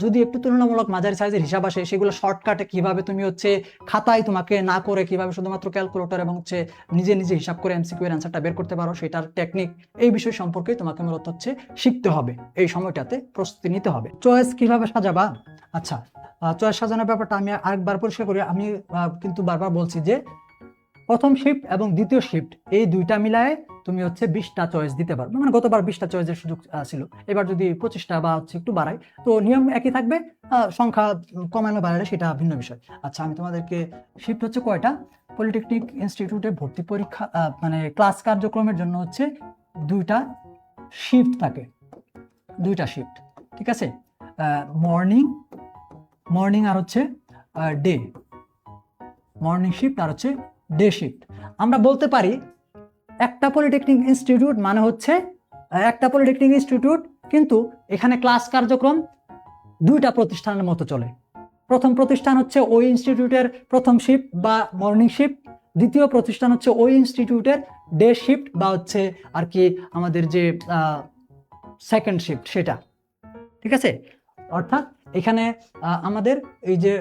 যদি একটু তুলনামূলক মাঝারি সাইজের হিসাব আসে, সেগুলো শর্টকাটে কিভাবে তুমি হচ্ছে খাতায় তোমাকে না করে কিভাবে শুধুমাত্র ক্যালকুলেটর এবং হচ্ছে নিজে নিজে হিসাব করে এমসিকিউ এর অ্যান্সারটা বের করতে পারো, সেটার টেকনিক, এই বিষয় সম্পর্কে তোমাকে মূলত হচ্ছে শিখতে হবে, এই সময়টাতে প্রস্তুতি নিতে হবে। চয়েস কিভাবে সাজাবা? আচ্ছা, চয়েস সাজানোর ব্যাপারটা আমি আরেকবার পরিষ্কার করি। আমি কিন্তু বারবার বলছি যে প্রথম শিফট এবং দ্বিতীয় শিফট এই দুইটা মিলায়ে তুমি হচ্ছে 20টা চয়েস দিতে পারবে। মানে গতবার 20টা চয়েসের সুযোগ ছিল, এবার যদি 25টা বা হচ্ছে একটু বাড়াই, তো নিয়ম একই থাকবে, সংখ্যা কমানো বাড়ালে সেটা ভিন্ন বিষয়। আচ্ছা, আমি তোমাদেরকে শিফট হচ্ছে কয়টা, পলিটেকনিক ইনস্টিটিউটে ভর্তি পরীক্ষা মানে ক্লাস কার্যক্রমের জন্য হচ্ছে 2টা শিফট থাকে, 2টা শিফট, ঠিক আছে। মর্নিং আর হচ্ছে ডে, মর্নিং শিফট আর হচ্ছে ডে শিফট। আমরা বলতে পারি একটা পলিটেকনিক ইনস্টিটিউট মানে হচ্ছে একটা পলিটেকনিক ইনস্টিটিউট, কিন্তু এখানে ক্লাস কার্যক্রম 2টা প্রতিষ্ঠানের মতো চলে। প্রথম প্রতিষ্ঠান হচ্ছে ওই ইনস্টিটিউটের প্রথম শিফট বা মর্নিং শিফট, দ্বিতীয় প্রতিষ্ঠান হচ্ছে ওই ইনস্টিটিউটের ডে শিফট বা হচ্ছে আর কি আমাদের যে সেকেন্ড শিফট সেটা, ঠিক আছে। অর্থাৎ এখানে আমাদের এই যে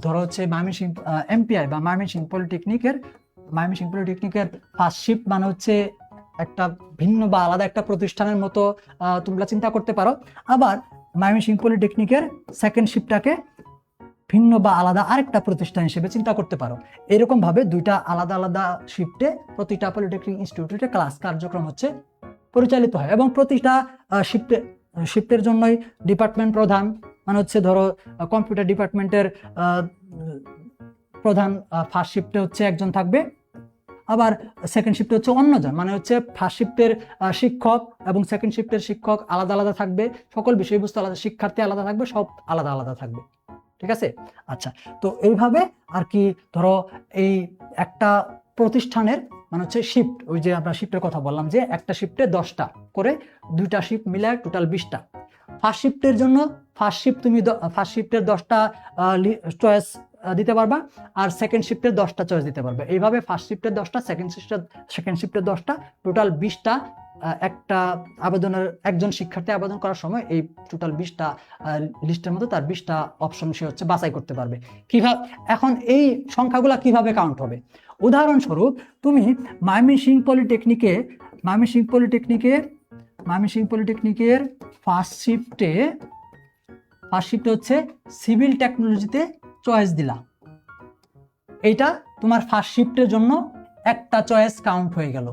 ধরো হচ্ছে ময়মনসিংহ এমপিআই বা ময়মনসিংহ পলিটেকনিকের ফার্স্ট শিফট মানে হচ্ছে একটা ভিন্ন বা আলাদা একটা প্রতিষ্ঠানের মতো তোমরা চিন্তা করতে পারো। আবার ময়মনসিংহ পলিটেকনিকের সেকেন্ড শিফটটাকে ভিন্ন বা আলাদা আরেকটা প্রতিষ্ঠান হিসেবে চিন্তা করতে পারো। এরকম ভাবে 2টা আলাদা আলাদা শিফটে প্রতিটা পলিটেকনিক ইনস্টিটিউটে ক্লাস কার্যক্রম হচ্ছে পরিচালিত হয়, এবং প্রতিটা শিফটের জন্যই ডিপার্টমেন্ট প্রধান, মানে হচ্ছে ধরো কম্পিউটার ডিপার্টমেন্টের প্রধান ফার্স্ট শিফটে হচ্ছে একজন থাকবে, আবার সেকেন্ড শিফটে হচ্ছে অন্যজন, মানে হচ্ছে ফার্স্ট শিফটের শিক্ষক এবং সেকেন্ড শিফটের শিক্ষক আলাদা আলাদা থাকবে, সকল বিষয়বস্তু আলাদা, শিক্ষার্থী আলাদা থাকবে, সব আলাদা আলাদা থাকবে, ঠিক আছে। আচ্ছা, তো এইভাবে আর কি ধরো এই একটা প্রতিষ্ঠানের মানে হচ্ছে শিফট, ওই যে আমরা শিফটের কথা বললাম যে একটা শিফটে 10টা করে, 2টা শিফট মিলে টোটাল 20টা। ফার্স্ট শিফটের জন্য ফার্স্ট শিফটের 10টা চয়েস দিতে পারবা, আর সেকেন্ড শিফটের 10টা চয়েস দিতে পারবে। এইভাবে ফার্স্ট শিফটের 10টা, সেকেন্ড শিফটের 10টা, টোটাল 20টা একটা আবেদনের একজন শিক্ষার্থী আবেদন করার সময় এই টোটাল 20টা লিস্টের মধ্যে তার 20টা অপশন সে হচ্ছে বাছাই করতে পারবে। কিভাবে এখন এই সংখ্যাগুলো কিভাবে কাউন্ট হবে? উদাহরণস্বরূপ তুমি ময়মনসিংহ পলিটেকনিকের ফার্স্ট শিফটে হচ্ছে সিভিল টেকনোলজিতে চয়েস দিলা, এইটা তোমার ফার্স্ট শিফটের জন্য একটা চয়েস কাউন্ট হয়ে গেল,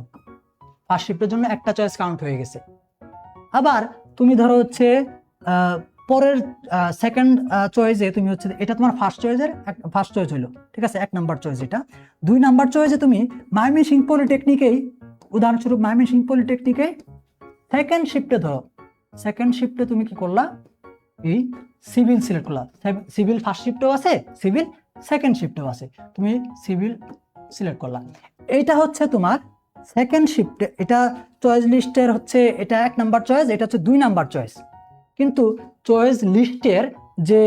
ফার্স্ট শিফটের জন্য একটা চয়েস কাউন্ট হয়ে গেছে। আবার তুমি ধরো হচ্ছে পরের সেকেন্ড চয়েসে তুমি হচ্ছে এটা তোমার ফার্স্ট চয়েস হইলো, ঠিক আছে, 1 নাম্বার চয়েস। এটা 2 নাম্বার চয়েসে তুমি ময়মনসিংহ পলিটেকনিকেই, উদাহরণস্বরূপ ময়মনসিংহ পলিটেকনিকে সেকেন্ড শিফটে তুমি কি করলা, এই সিভিল সিলেক্ট করলা। সিভিল ফার্স্ট শিফটেও আছে, সিভিল সেকেন্ড শিফটেও আছে, তুমি সিভিল সিলেক্ট করলা। এইটা হচ্ছে তোমার সেকেন্ড শিফটে, এটা চয়েস লিস্টের হচ্ছে এটা 1 নাম্বার চয়েস, এটা হচ্ছে 2 নাম্বার চয়েস। কিন্তু চয়েস লিস্টের যে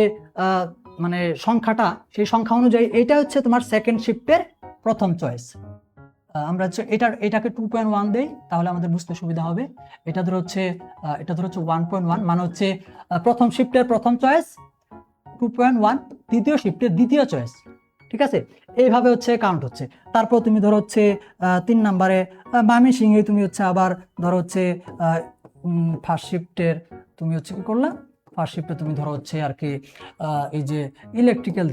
মানে সংখ্যাটা, সেই সংখ্যা অনুযায়ী এটা হচ্ছে তোমার সেকেন্ড শিফটের প্রথম চয়েস। আমরা হচ্ছে এটাকে 2.1 দেই, তাহলে আমাদের বুঝতে সুবিধা হবে। এটা ধরো হচ্ছে 1.1, মানে হচ্ছে প্রথম শিফটের প্রথম চয়েস 2.1, দ্বিতীয় শিফটের দ্বিতীয় চয়েস, ঠিক আছে। এইভাবে হচ্ছে কাউন্ট হচ্ছে। তারপর তুমি ধরো হচ্ছে 3 নাম্বারে ময়মনসিংহে তুমি হচ্ছে আবার ধরো হচ্ছে ফার্স্ট শিফটের তুমি হচ্ছে কি করলা, ফার্স্ট শিফটে তুমি ধরো হচ্ছে আর কি এই যে ইলেকট্রিক্যাল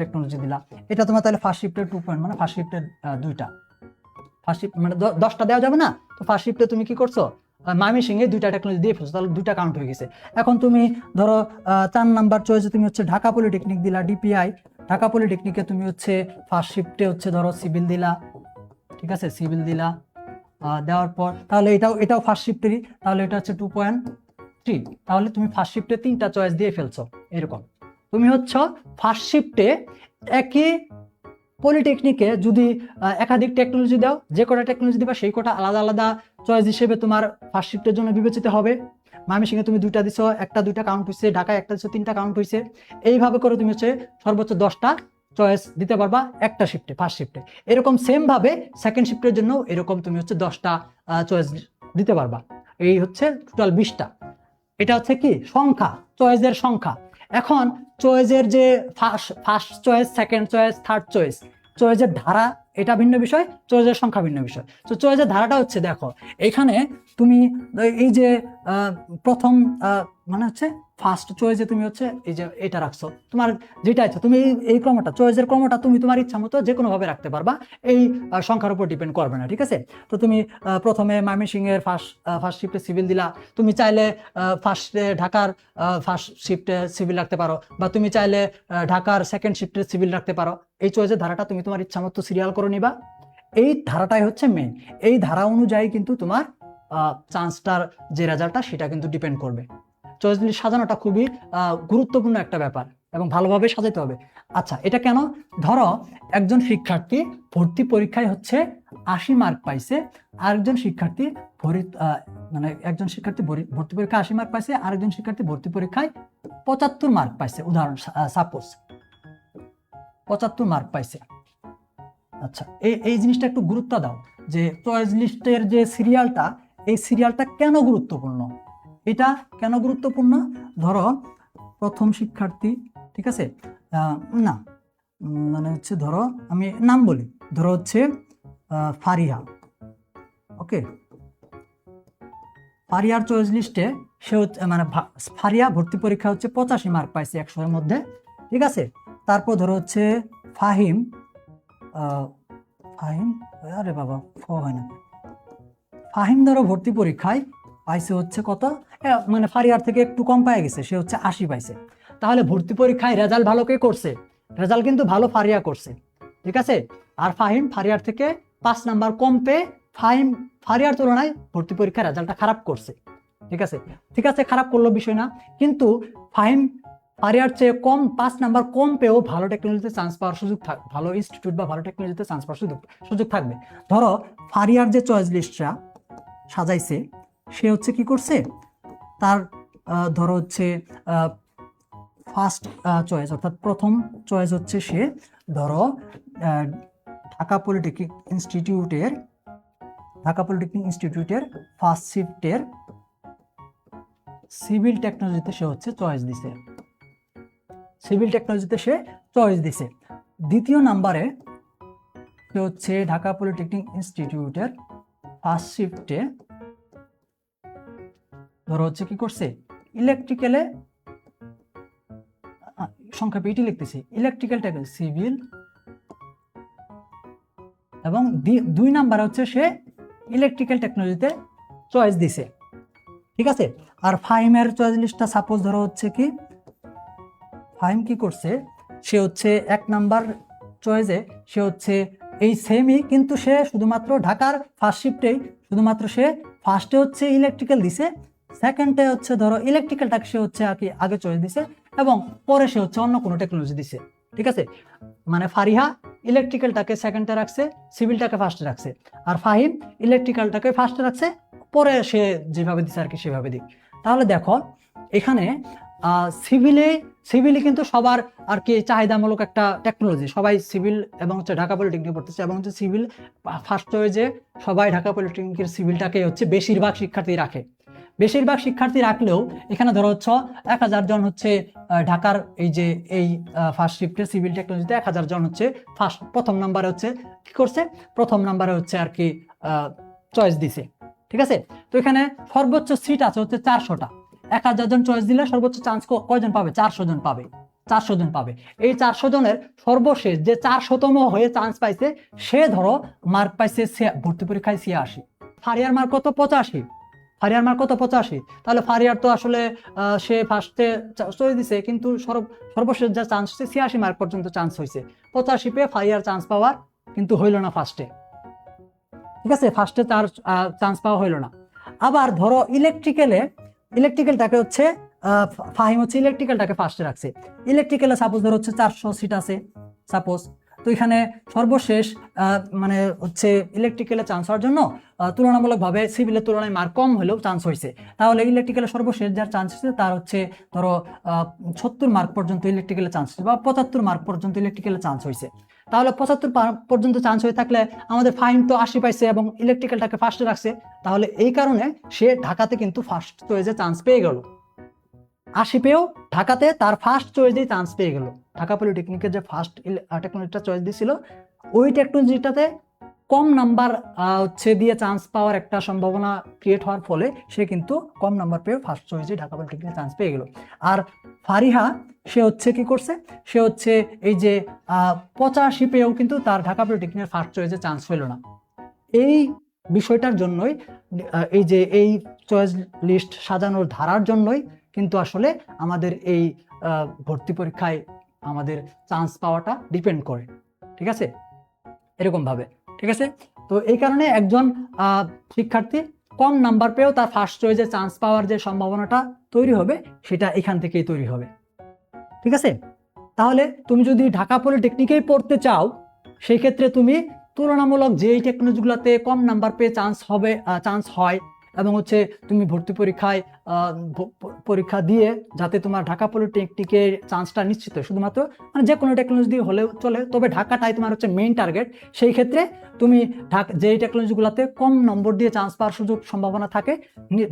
টেকনোলজি দিলা, এটা তোমার তাহলে ফার্স্ট শিফটের 2 মানে ফার্স্ট শিফটের 2টা, ফার্স্ট শিফট মানে 10টা দেওয়া যাবে না, তো ফার্স্ট শিফটে তুমি কি করছো, ময়মনসিংহে 2টা টেকনোলজি দিয়ে ফেলছো, তাহলে 2টা কাউন্ট হয়ে গেছে। এখন তুমি ধরো 4 নাম্বার চয়েসে তুমি হচ্ছে ঢাকা পলিটেকনিক দিলা, ডিপিআই ঢাকা পলিটেকনিকে তুমি হচ্ছে ফার্স্ট শিফটে হচ্ছে ধরো সিভিল দিলা, ঠিক আছে, সিভিল দিলা, দেওয়ার পর তাহলে এটাও ফার্স্ট শিফটেরই, তাহলে এটা হচ্ছে 2.3, তাহলে তুমি ফার্স্ট শিফটে 3টা চয়েস দিয়ে ফেলছো। এরকম তুমি হচ্ছে ফার্স্ট শিফটে একই পলিটেকনিকে যদি একাধিক টেকনোলজি দাও, যে কটা টেকনোলজি দিবা সেই কটা আলাদা আলাদা চয়েস হিসেবে তোমার ফার্স্ট শিফটের জন্য বিবেচিত হবে। ময়মনসিংহে তুমি 2টা দিছো, 2টা কাউন্ট হয়েছে, ঢাকায় 1টা দিছো, 3টা কাউন্ট হয়েছে। এইভাবে করে তুমি হচ্ছে সর্বোচ্চ 10টা চয়েস দিতে পারবা একটা শিফটে, ফার্স্ট শিফটে। এরকম সেম ভাবে সেকেন্ড শিফটের জন্য এরকম তুমি হচ্ছে 10টা চয়েস দিতে পারবা। এই হচ্ছে টোটাল 20টা। এটা হচ্ছে কি সংখ্যা, চয়েসের সংখ্যা। এখন চয়েসের যে first choice, second choice, third choice, চয়েসের ধারা এটা ভিন্ন বিষয়, চয়েসের সংখ্যা ভিন্ন বিষয়। তো চয়েসের ধারাটা হচ্ছে, দেখো এখানে তুমি এই যে প্রথম মানে হচ্ছে ফার্স্ট চয়েসে তুমি হচ্ছে এই যে এটা রাখছো, তোমার যেটা ইচ্ছা তুমি এই ক্রমটা, চয়েসের ক্রমটা তুমি তোমার ইচ্ছা মতো যে কোনো ভাবে রাখতে পারবা, এই সংখ্যার উপর ডিপেন্ড করবে না, ঠিক আছে। তো তুমি প্রথমে ময়মনসিংহের ফার্স্ট শিফটে সিভিল দিলা, তুমি চাইলে ফার্স্টে ঢাকার ফার্স্ট শিফটে সিভিল রাখতে পারো, বা তুমি চাইলে ঢাকার সেকেন্ড শিফটে সিভিল রাখতে পারো। এই চয়েসের ধারাটা তুমি তোমার ইচ্ছা মতো সিরিয়াল করে নিবা, এই ধারাটাই হচ্ছে মেইন। এই ধারা অনুযায়ী কিন্তু তোমার চান্সটার যে রেজাল্টটা সেটা কিন্তু ডিপেন্ড করবে। চয়েস লিস্ট সাজানোটা খুবই গুরুত্বপূর্ণ একটা ব্যাপার এবং ভালোভাবে সাজাতে হবে। আচ্ছা, এটা কেন? ধরো একজন শিক্ষার্থী ভর্তি পরীক্ষায় হচ্ছে 80 মার্ক পাইছে, আরেকজন শিক্ষার্থী মানে একজন শিক্ষার্থী ভর্তি পরীক্ষায় 80 মার্ক পাইছে, আরেকজন শিক্ষার্থী ভর্তি পরীক্ষায় 75 মার্ক পাইছে, উদাহরণ সাপোজ 75 মার্ক পাইছে। আচ্ছা, এই জিনিসটা একটু গুরুত্ব দাও যে চয়েস লিস্টের যে সিরিয়ালটা, এই সিরিয়ালটা কেন গুরুত্বপূর্ণ। এটা কেন গুরুত্বপূর্ণ? ধরো প্রথম শিক্ষার্থী, ঠিক আছে, না মানে হচ্ছে ধরো আমি নাম বলি, ধরো হচ্ছে ফারিহা, ওকে। ফারিয়ার চয়েস লিস্টে সে মানে ফারিয়া ভর্তি পরীক্ষা হচ্ছে 85 মার্ক পাইছে 100 এর মধ্যে, ঠিক আছে। তারপর ধরো হচ্ছে ফাহিম, আরে বাবা হয় না, ফাহিম ধরো ভর্তি পরীক্ষায় পাইছে হচ্ছে কত, মানে ফারিয়ার থেকে একটু কম পাই গেছে, সে হচ্ছে 80 পাইছে। তাহলে ভর্তি পরীক্ষায় রেজাল্ট ভালো কে করছে? রেজাল্ট কিন্তু ভালো ফারিয়া করছে, ঠিক আছে। আর ফাহিম ফারিয়ার থেকে 5 নাম্বার কম পেয়ে ফারিয়ার তুলনায় ভর্তি পরীক্ষার রেজাল্টটা খারাপ করছে, ঠিক আছে। ঠিক আছে, খারাপ করলো বিষয় না, কিন্তু ফাহিম ফারিয়ার চেয়ে 5 নাম্বার কম পেয়েও ভালো টেকনোলজিতে চান্স পাওয়ার সুযোগ থাকবে, ভালো ইনস্টিটিউট বা ভালো টেকনোলজিতে চান্স পাওয়ার সুযোগ থাকবে। ধরো ফারিয়ার যে চয়েস লিস্টটা সাজাইছে, সে হচ্ছে কি করছে, তার ধরো হচ্ছে ফার্স্ট চয়েস অর্থাৎ প্রথম চয়েস হচ্ছে সে ধরো ঢাকা পলিটেকনিক ইনস্টিটিউটের ফার্স্ট শিফটের সিভিল টেকনোলজিতে সে হচ্ছে চয়েস দিছে, দ্বিতীয় নাম্বারে সে হচ্ছে ঢাকা পলিটেকনিক ইনস্টিটিউটের ফার্স্ট শিফটে ধরো হচ্ছে কি করছে, ইলেকট্রিক্যালে, সংক্ষেপে এটি লিখতেছি, ইলেকট্রিক্যাল টেকনোলজি সিভিল, এবং 2 নাম্বারে হচ্ছে সে ইলেকট্রিক্যাল টেকনোলজিতে চয়েস দিছে, ঠিক আছে। আর ফাহিমের চয়েস লিস্টটা সাপোজ ধরো হচ্ছে কি, ফাহিম কি করছে, সে হচ্ছে 1 নাম্বার চয়েসে সে হচ্ছে এই সেমই, কিন্তু সে শুধুমাত্র ঢাকার ফার্স্ট শিফটেই শুধুমাত্র সে ফার্স্টে হচ্ছে ইলেকট্রিক্যাল দিছে, সেকেন্ডে হচ্ছে ধরো ইলেকট্রিক্যালটাকে সে হচ্ছে আগে চয়েস দিছে, এবং পরে সে হচ্ছে অন্য কোনো টেকনোলজি দিছে, ঠিক আছে। মানে ফারিহা ইলেকট্রিক্যালটাকে সেকেন্ডে রাখছে, সিভিলটাকে ফার্স্টে রাখছে, আর ফাহিম ইলেকট্রিক্যালটাকে ফার্স্টে রাখছে, পরে সে যেভাবে দিছে আর কি সেভাবে দিক। তাহলে দেখো এখানে সিভিলে কিন্তু সবার আর কি চাহিদামূলক একটা টেকনোলজি, সবাই সিভিল এবং হচ্ছে ঢাকা পলিটেকনিক পড়তেছে, এবং হচ্ছে সিভিল ফার্স্ট চয়েসে সবাই ঢাকা পলিটেকনিকের সিভিলটাকে হচ্ছে বেশিরভাগ শিক্ষার্থী রাখে। বেশিরভাগ শিক্ষার্থী রাখলেও এখানে ধরো হচ্ছে 1000 জন হচ্ছে ঢাকার এই ফার্স্ট শিফটের সিভিল টেকনোলজিতে 1000 জন হচ্ছে প্রথম নাম্বারে হচ্ছে কি করছে, প্রথম নাম্বারে হচ্ছে আর কি চয়েস দিছে, ঠিক আছে। তো এখানে সর্বোচ্চ সিট আছে হচ্ছে 400টা, 1000 জন চয়েস দিলে সর্বোচ্চ চান্স কয়জন পাবে? 400 জন পাবে, 400 জন পাবে। এই 400 জনের সর্বশেষ যে 400তম হয়ে চান্স পাইছে, সে ধরো মার্ক পাইছে ভর্তি পরীক্ষায় 86, ফারিয়ার মার্ক কত? 85, ফারিয়ার মার্ক কত? 85। তাহলে ফারিয়ার তো আসলে সে ফার্স্টে চয়েস দিছে, কিন্তু সর্বশেষ যা চান্স হচ্ছে 86 মার্ক পর্যন্ত চান্স হয়েছে, 85 পেয়ে ফারিয়ার চান্স পাওয়ার কিন্তু হইল না ফার্স্টে, ঠিক আছে, ফার্স্টে তার চান্স পাওয়া হইল না। আবার ধরো ইলেকট্রিক্যালটাকে হচ্ছে ফাহিম হচ্ছে ইলেকট্রিক্যালটাকে ফার্স্টে রাখছে, ইলেকট্রিক্যালে সাপোজ ধরো হচ্ছে 400 সিট আছে সাপোজ, তো এখানে সর্বশেষ মানে হচ্ছে ইলেকট্রিক্যালে চান্স হওয়ার জন্য তুলনামূলকভাবে সিভিলের তুলনায় মার্ক কম হলেও চান্স হয়েছে, তাহলে ইলেকট্রিক্যালে সর্বশেষ যার চান্স হয়েছে তার হচ্ছে ধরো 70 মার্ক পর্যন্ত ইলেকট্রিক্যালে চান্স হয়েছে, বা 75 মার্ক পর্যন্ত ইলেকট্রিক্যালে চান্স হয়েছে। তাহলে 75 পর্যন্ত চান্স হয়ে থাকলে আমাদের ফাহিম তো 80 পাইছে এবং ইলেকট্রিক্যালটাকে ফার্স্টে রাখছে, তাহলে এই কারণে সে ঢাকাতে কিন্তু ফার্স্ট চয়েসে চান্স পেয়ে গেল, 80 পেয়েও ঢাকাতে তার ফার্স্ট চয়েসেই চান্স পেয়ে গেল। ঢাকা পলিটেকনিকের যে ফার্স্ট টেকনোলজিটা চয়েস দিয়েছিল ওই টেকনোলজিটাতে কম নাম্বার হচ্ছে দিয়ে চান্স পাওয়ার একটা সম্ভাবনা ক্রিয়েট হওয়ার ফলে সে কিন্তু কম নাম্বার পেয়ে ফার্স্ট চয়েসে ঢাকা পলিটেকনিকে চান্স পেয়ে গেল। আর ফারিহা সে হচ্ছে কি করছে, সে হচ্ছে এই যে 85 পেয়েও কিন্তু তার ঢাকা পলিটেকনিকের ফার্স্ট চয়েসে চান্স পেল না। এই বিষয়টার জন্যই এই যে এই চয়েস লিস্ট সাজানোর ধারার জন্যই কিন্তু আসলে আমাদের এই ভর্তি পরীক্ষায় আমাদের চান্স পাওয়াটা ডিপেন্ড করে, ঠিক আছে, এরকম ভাবে, ঠিক আছে। তো এই কারণে একজন শিক্ষার্থী কম নাম্বার পেয়েও তার ফার্স্ট চয়েসে চান্স পাওয়ার যে সম্ভাবনাটা তৈরি হবে সেটা এখান থেকেই তৈরি হবে, ঠিক আছে। তাহলে তুমি যদি ঢাকা পলিটেকনিকেই পড়তে চাও সেই ক্ষেত্রে তুমি তুলনামূলক যেই টেকনোলজিগুলোতে কম নাম্বার পেয়ে চান্স হয় এবং হচ্ছে তুমি ভর্তি পরীক্ষা দিয়ে যাতে তোমার ঢাকা পলিটেকনিকের চান্সটা নিশ্চিত হয়, শুধুমাত্র মানে যে কোনো টেকনোলজি দিয়ে হলেও চলে, তবে ঢাকাটাই তোমার হচ্ছে মেইন টার্গেট। সেই ক্ষেত্রে তুমি যেই টেকনোলজিগুলোতে কম নম্বর দিয়ে চান্স পাওয়ার সম্ভাবনা থাকে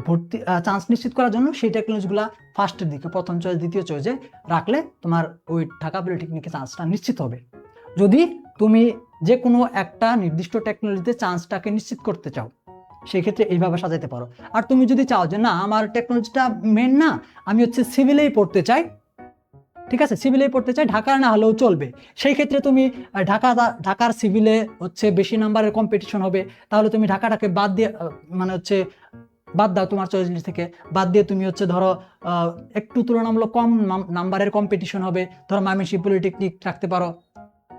ভর্তি চান্স নিশ্চিত করার জন্য সেই টেকনোলজিগুলো ফার্স্টের দিকে, প্রথম চয়েস দ্বিতীয় চয়েসে রাখলে তোমার ওই ঢাকা পলিটেকনিকের চান্সটা নিশ্চিত হবে। যদি তুমি যে কোনো একটা নির্দিষ্ট টেকনোলজিতে চান্সটাকে নিশ্চিত করতে চাও সেই ক্ষেত্রে এইভাবে সাজাতে পারো। আর তুমি যদি চাও যে না আমার টেকনোলজিটা মেন না, আমি হচ্ছে সিভিলেই পড়তে চাই, ঠিক আছে, সিভিলেই পড়তে চাই, ঢাকার না হলেও চলবে, সেই ক্ষেত্রে তুমি ঢাকার সিভিলে হচ্ছে বেশি নাম্বারের কম্পিটিশন হবে, তাহলে তুমি ঢাকাটাকে বাদ দিয়ে মানে হচ্ছে বাদ দাও, তোমার চয়েস লিস্ট থেকে বাদ দিয়ে তুমি হচ্ছে ধরো একটু তুলনামূলক কম নাম্বারের কম্পিটিশন হবে, ধরো ময়মনসিংহ পলিটেকনিক রাখতে পারো,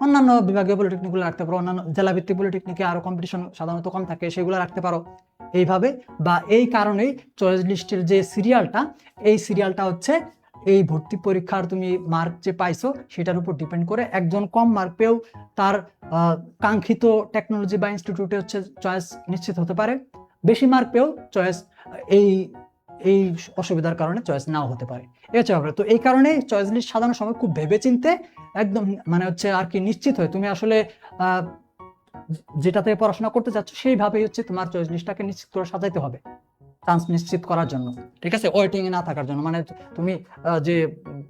অন্যান্য বিভাগীয় পলিটেকনিকগুলো রাখতে পারো, অন্যান্য জেলাভিত্তিক পলিটেকনিকে আরো কম্পিটিশন সাধারণত কম থাকে সেগুলো রাখতে পারো এইভাবে। বা এই কারণেই চয়েস লিস্টের যে সিরিয়ালটা, এই সিরিয়ালটা হচ্ছে এই ভর্তি পরীক্ষার তুমি মার্ক যে পাইছো সেটার উপর ডিপেন্ড করে একজন কম মার্ক পেয়েও তার কাঙ্ক্ষিত টেকনোলজি বা ইনস্টিটিউটে হচ্ছে চয়েস নিশ্চিত হতে পারে, বেশি মার্ক পেয়েও চয়েস এই অসুবিধার কারণে চয়েস নাও হতে পারে, এই হচ্ছে ব্যাপার। তো এই কারণে চয়েস লিস্ট সাজানোর সময় খুব ভেবেচিন্তে একদম মানে হচ্ছে আর কি নিশ্চিত হয় তুমি আসলে যেটাতে পড়াশোনা করতে চাচ্ছ সেইভাবেই হচ্ছে তোমার চয়েস লিস্টটাকে নিশ্চিত করে সাজাইতে হবে চান্স নিশ্চিত করার জন্য, ঠিক আছে, ওয়েটিং এ না থাকার জন্য। মানে তুমি যে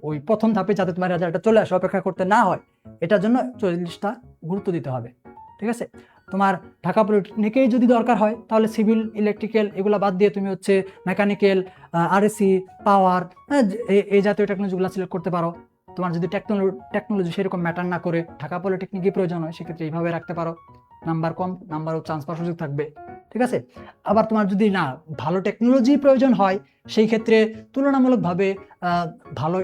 ওই প্রথম ধাপে যাতে তোমার রেজাল্টটা চলে আসে অপেক্ষা করতে না হয়, এটার জন্য চয়েস লিস্টটা গুরুত্ব দিতে হবে, ঠিক আছে। তোমার ঢাকা পলিটেকনিকেই যদি দরকার হয় তাহলে সিভিল ইলেকট্রিক্যাল এগুলো বাদ দিয়ে তুমি হচ্ছে মেকানিক্যাল, আরএসি, পাওয়ার, এই জাতীয় টেকনোলজিগুলো সিলেক্ট করতে পারো। তোমার যদি টেকনোলজি সেরকম ম্যাটার না করে ঢাকা পলিটেকনিকই প্রয়োজন হয় সেক্ষেত্রে এইভাবে রাখতে পারো, নাম্বার কম, নাম্বারও চান্স পাওয়ার সুযোগ থাকবে, ঠিক আছে। আবার তোমার যদি না ভালো টেকনোলজি প্রয়োজন হয় সেই ক্ষেত্রে তুলনামূলকভাবে ভালো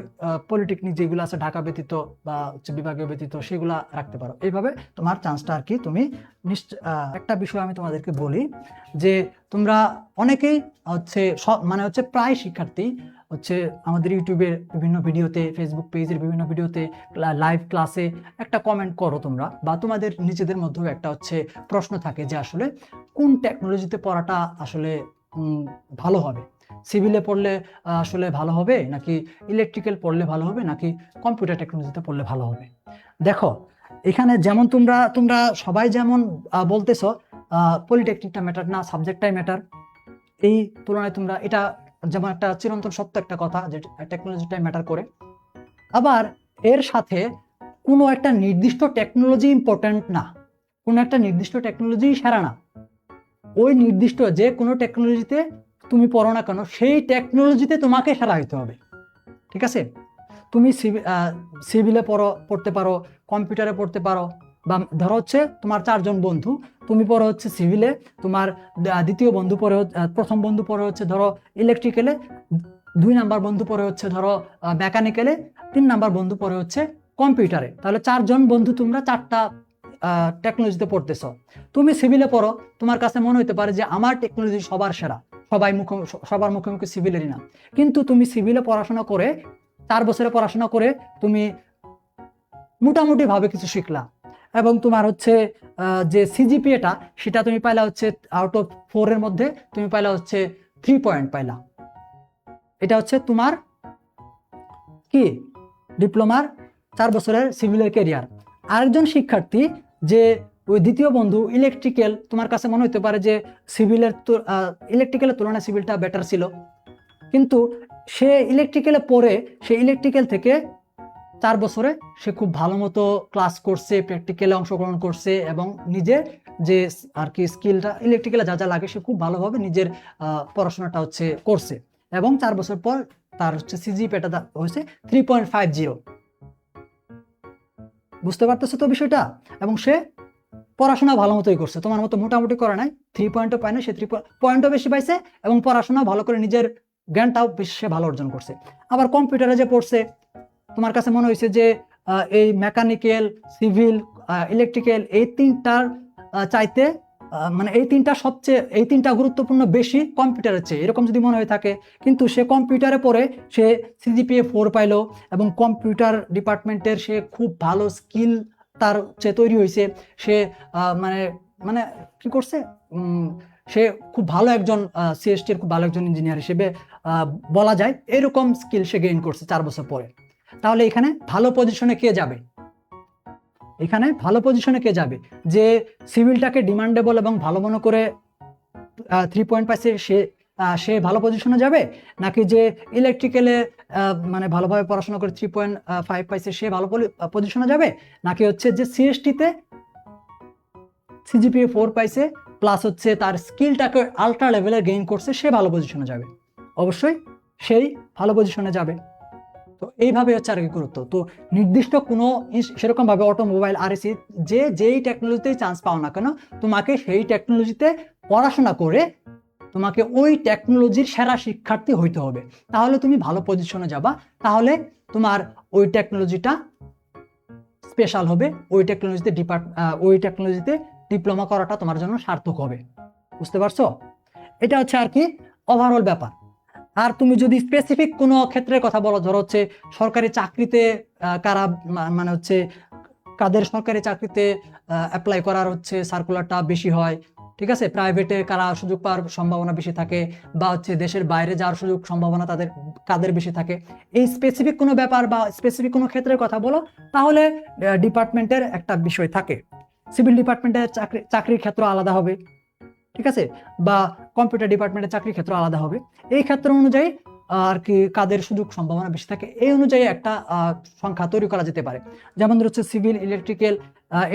পলিটেকনিক যেগুলো আছে ঢাকা ব্যতীত বা হচ্ছে বিভাগীয় ব্যতীত সেগুলা রাখতে পারো, এইভাবে তোমার চান্সটা আর কি তুমি একটা বিষয় আমি তোমাদেরকে বলি যে তোমরা অনেকেই হচ্ছে মানে হচ্ছে প্রায় শিক্ষার্থী হচ্ছে আমাদের ইউটিউবের বিভিন্ন ভিডিওতে, ফেসবুক পেজের বিভিন্ন ভিডিওতে, লাইভ ক্লাসে একটা কমেন্ট করো তোমরা, বা তোমাদের নিজেদের মধ্যেও একটা হচ্ছে প্রশ্ন থাকে যে আসলে কোন টেকনোলজিতে পড়াটা আসলে ভালো হবে, সিভিলে পড়লে আসলে ভালো হবে নাকি ইলেকট্রিক্যাল পড়লে ভালো হবে নাকি কম্পিউটার টেকনোলজিতে পড়লে ভালো হবে। দেখো এখানে যেমন তোমরা সবাই যেমন বলতেছো পলিটেকনিকটা ম্যাটার না, সাবজেক্টটাই ম্যাটার, এই তুলনায় তোমরা এটা যেমন একটা চিরন্তন সত্য একটা কথা যে টেকনোলজিটাই ম্যাটার করে, আবার এর সাথে কোনো একটা নির্দিষ্ট টেকনোলজি ইম্পর্টেন্ট না, কোনো একটা নির্দিষ্ট টেকনোলজি সেরা না, ওই নির্দিষ্ট যে কোনো টেকনোলজিতে তুমি পড়ো না কেন সেই টেকনোলজিতে তোমাকে সেরা হইতে হবে, ঠিক আছে। তুমি সিভিলে পড়তে পারো, কম্পিউটারে পড়তে পারো, বা ধরো হচ্ছে তোমার 4 জন বন্ধু, তুমি পড়ো হচ্ছে সিভিলে, তোমার দ্বিতীয় বন্ধু পড়ে প্রথম বন্ধু পড়ে হচ্ছে ধরো ইলেকট্রিক্যালে, 2 নাম্বার বন্ধু পড়ে হচ্ছে ধরো মেকানিক্যালে, 3 নাম্বার বন্ধু পড়ে হচ্ছে কম্পিউটারে, তাহলে 4 জন বন্ধু তোমরা 4টা টেকনোলজিতে পড়তেছো। তুমি সিভিলে পড়ো, তোমার কাছে মনে হতে পারে যে আমার টেকনোলজি সবার সেরা, সবার মুখে মুখে সিভিলেরই না, কিন্তু তুমি সিভিলে পড়াশোনা করে 4 বছরে পড়াশোনা করে তুমি মোটামুটি ভাবে কিছু শিখলা এবং তোমার হচ্ছে যে সিজিপিএটা সেটা তুমি পাইলা হচ্ছে আউট অফ 4 এর মধ্যে তুমি পাইলা হচ্ছে 3 পয়েন্ট পাইলা, এটা হচ্ছে তোমার কি ডিপ্লোমার 4 বছরের সিভিলের ক্যারিয়ার। আরেকজন শিক্ষার্থী যে ওই দ্বিতীয় বন্ধু ইলেকট্রিক্যাল, তোমার কাছে মনে হতে পারে যে ইলেকট্রিক্যালের তুলনায় সিভিলটা বেটার ছিল, কিন্তু সে ইলেকট্রিক্যালে পড়ে সে ইলেকট্রিক্যাল থেকে 4 বছরে সে খুব ভালো মতো ক্লাস করছে, প্র্যাকটিক্যালে অংশগ্রহণ করছে এবং নিজের যে আর কি স্কিলটা ইলেকট্রিক্যালে যা যা লাগে সে খুব ভালোভাবে নিজের পড়াশোনাটা হচ্ছে করছে এবং 4 বছর পর তার হচ্ছে সিজিপিএটা হয়েছে 3.50। বুঝতে পারতেছো তো বিষয়টা? এবং সে পড়াশোনা ভালো মতোই করছে, তোমার মতো মোটামুটি করে নাই, 3 পয়েন্টও পায় না, সে 3 পয়েন্টও বেশি পাইছে এবং পড়াশোনা ভালো করে নিজের জ্ঞানটাও বেশি সে ভালো অর্জন করছে। আবার কম্পিউটারে যে পড়ছে, তোমার কাছে মনে হয়েছে যে এই মেকানিক্যাল, সিভিল, ইলেকট্রিক্যাল এই তিনটার চাইতে মানে এই তিনটা গুরুত্বপূর্ণ বেশি কম্পিউটারের চেয়ে, এরকম যদি মনে হয়ে থাকে, কিন্তু সে কম্পিউটারে পড়ে সে সিজিপিএ 4 পাইলো এবং কম্পিউটার ডিপার্টমেন্টের সে খুব ভালো স্কিল তার চেয়ে তৈরি হয়েছে। সে মানে মানে কি করছে, সে খুব ভালো একজন সিএসটি এর খুব ভালো একজন ইঞ্জিনিয়ার হিসেবে বলা যায়, এরকম স্কিল সে গেইন করছে 4 বছর পরে। তাহলে এখানে ভালো পজিশনে কে যাবে? এখানে ভালো পজিশনে কে যাবে? যে সিভিলটাকে ডিমান্ডেবল এবং ভালো মনে করে 3 পয়েন্ট পাইছে সে ভালো পজিশনে যাবে, নাকি যে ইলেকট্রিক্যালে মানে ভালোভাবে পড়াশোনা করে 3.5 পাইছে সে ভালো পজিশনে যাবে, নাকি হচ্ছে যে সিএসটিতে সিজিপিএ 4 পাইছে প্লাস হচ্ছে তার স্কিলটাকে আল্ট্রা লেভেলের গেইন করছে সে ভালো পজিশনে যাবে? অবশ্যই সেই ভালো পজিশনে যাবে। তো এইভাবে হচ্ছে আর কি গুরুত্ব। তো নির্দিষ্ট কোনো সেরকম ভাবে অটোমোবাইল, আরএসি যেই টেকনোলজিতেই চান্স পাও না কেন, তোমাকে সেই টেকনোলজিতে পড়াশোনা করে তোমাকে ওই টেকনোলজির সেরা শিক্ষার্থী হইতে হবে, তাহলে তুমি ভালো পজিশনে যাবা, তাহলে তোমার ওই টেকনোলজিটা স্পেশাল হবে, ওই টেকনোলজিতে ডিপ্লোমা করাটা তোমার জন্য সার্থক হবে। বুঝতে পারছো? এটা হচ্ছে আর কি ওভারঅল ব্যাপার। আর তুমি যদি স্পেসিফিক কোনো ক্ষেত্রের কথা বলো, ধরো হচ্ছে সরকারি চাকরিতে কারা মানে হচ্ছে কাদের সরকারি চাকরিতে অ্যাপ্লাই করার হচ্ছে সার্কুলারটা বেশি হয়, ঠিক আছে, প্রাইভেটে কারা সুযোগ পাওয়ার সম্ভাবনা বেশি থাকে, বা হচ্ছে দেশের বাইরে যাওয়ার সুযোগ সম্ভাবনা কাদের বেশি থাকে, এই স্পেসিফিক কোনো ব্যাপার বা স্পেসিফিক কোনো ক্ষেত্রের কথা বলো, তাহলে ডিপার্টমেন্টের একটা বিষয় থাকে। সিভিল ডিপার্টমেন্টের চাকরির ক্ষেত্র আলাদা হবে, ঠিক আছে, বা কম্পিউটার ডিপার্টমেন্টের চাকরির ক্ষেত্র আলাদা হবে। এই ক্ষেত্র অনুযায়ী আর কি কাদের সুযোগ সম্ভাবনা বেশি থাকে, এই অনুযায়ী একটা সংখ্যা তৈরি করা যেতে পারে। যেমন হচ্ছে সিভিল, ইলেকট্রিক্যাল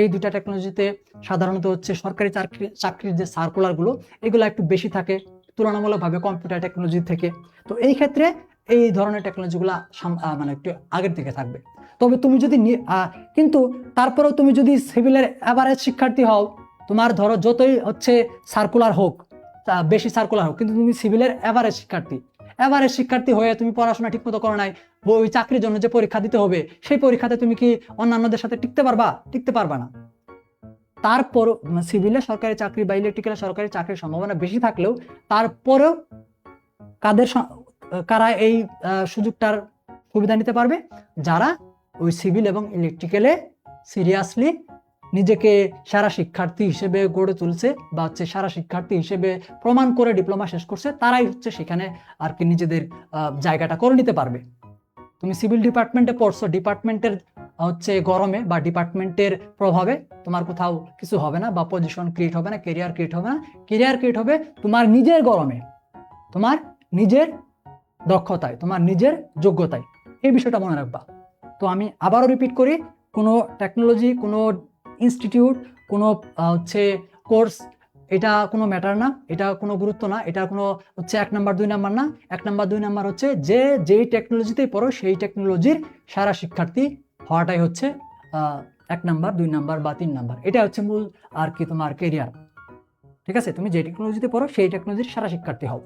এই দুইটা টেকনোলজিতে সাধারণত হচ্ছে সরকারি চাকরির যে সার্কুলারগুলো এগুলো একটু বেশি থাকে তুলনামূলকভাবে কম্পিউটার টেকনোলজি থেকে। তো এই ক্ষেত্রে এই ধরনের টেকনোলজিগুলো মানে একটু আগের দিকে থাকবে। তবে তুমি যদি কিন্তু তারপরেও তুমি যদি সিভিলের অ্যাভারেজ শিক্ষার্থী হও, তোমার ধরো যতই হচ্ছে সার্কুলার হোক, বেশি সার্কুলার হোক, কিন্তু তুমি সিভিলের অ্যাভারেজ শিক্ষার্থী হয়ে তুমি পড়াশোনা ঠিকমতো করো নাই, ওই চাকরির জন্য যে পরীক্ষা দিতে হবে সেই পরীক্ষাতে তুমি কি অন্যান্যদের সাথে টিকতে পারবা না। তারপর সিভিলে সরকারি চাকরি বা ইলেকট্রিক্যালে সরকারি চাকরির সম্ভাবনা বেশি থাকলেও তারপরেও কারা এই সুযোগটার সুবিধা নিতে পারবে? যারা ওই সিভিল এবং ইলেকট্রিক্যালে সিরিয়াসলি নিজেকে সেরা শিক্ষার্থী হিসেবে গড়ে তুলছে বা হচ্ছে সেরা শিক্ষার্থী হিসেবে প্রমাণ করে ডিপ্লোমা শেষ করছে, তারাই হচ্ছে সেখানে আর কি নিজেদের জায়গাটা করে নিতে পারবে। তুমি সিভিল ডিপার্টমেন্টে পড়ছো, ডিপার্টমেন্টের হচ্ছে গরমে বা ডিপার্টমেন্টের প্রভাবে তোমার কোথাও কিছু হবে না, বা পজিশন ক্রিয়েট হবে না, কেরিয়ার ক্রিয়েট হবে না। কেরিয়ার ক্রিয়েট হবে তোমার নিজের গরমে, তোমার নিজের দক্ষতায়, তোমার নিজের যোগ্যতায়। এই বিষয়টা মনে রাখবা। তো আমি আবারও রিপিট করি, কোনো টেকনোলজি, কোনো ইনস্টিটিউট, কোনো হচ্ছে কোর্স, এটা কোনো ম্যাটার না, এটা কোনো গুরুত্ব না, এটা কোনো হচ্ছে 1 নাম্বার 2 নাম্বার না। 1 নাম্বার 2 নাম্বার হচ্ছে যেই টেকনোলজিতেই পড়ো সেই টেকনোলজির সারা শিক্ষার্থী হওয়াটাই হচ্ছে 1 নাম্বার 2 নাম্বার বা 3 নাম্বার। এটা হচ্ছে মূল আর কি তোমার কেরিয়ার। ঠিক আছে, তুমি যে টেকনোলজিতে পড়ো সেই টেকনোলজির সারা শিক্ষার্থী হও।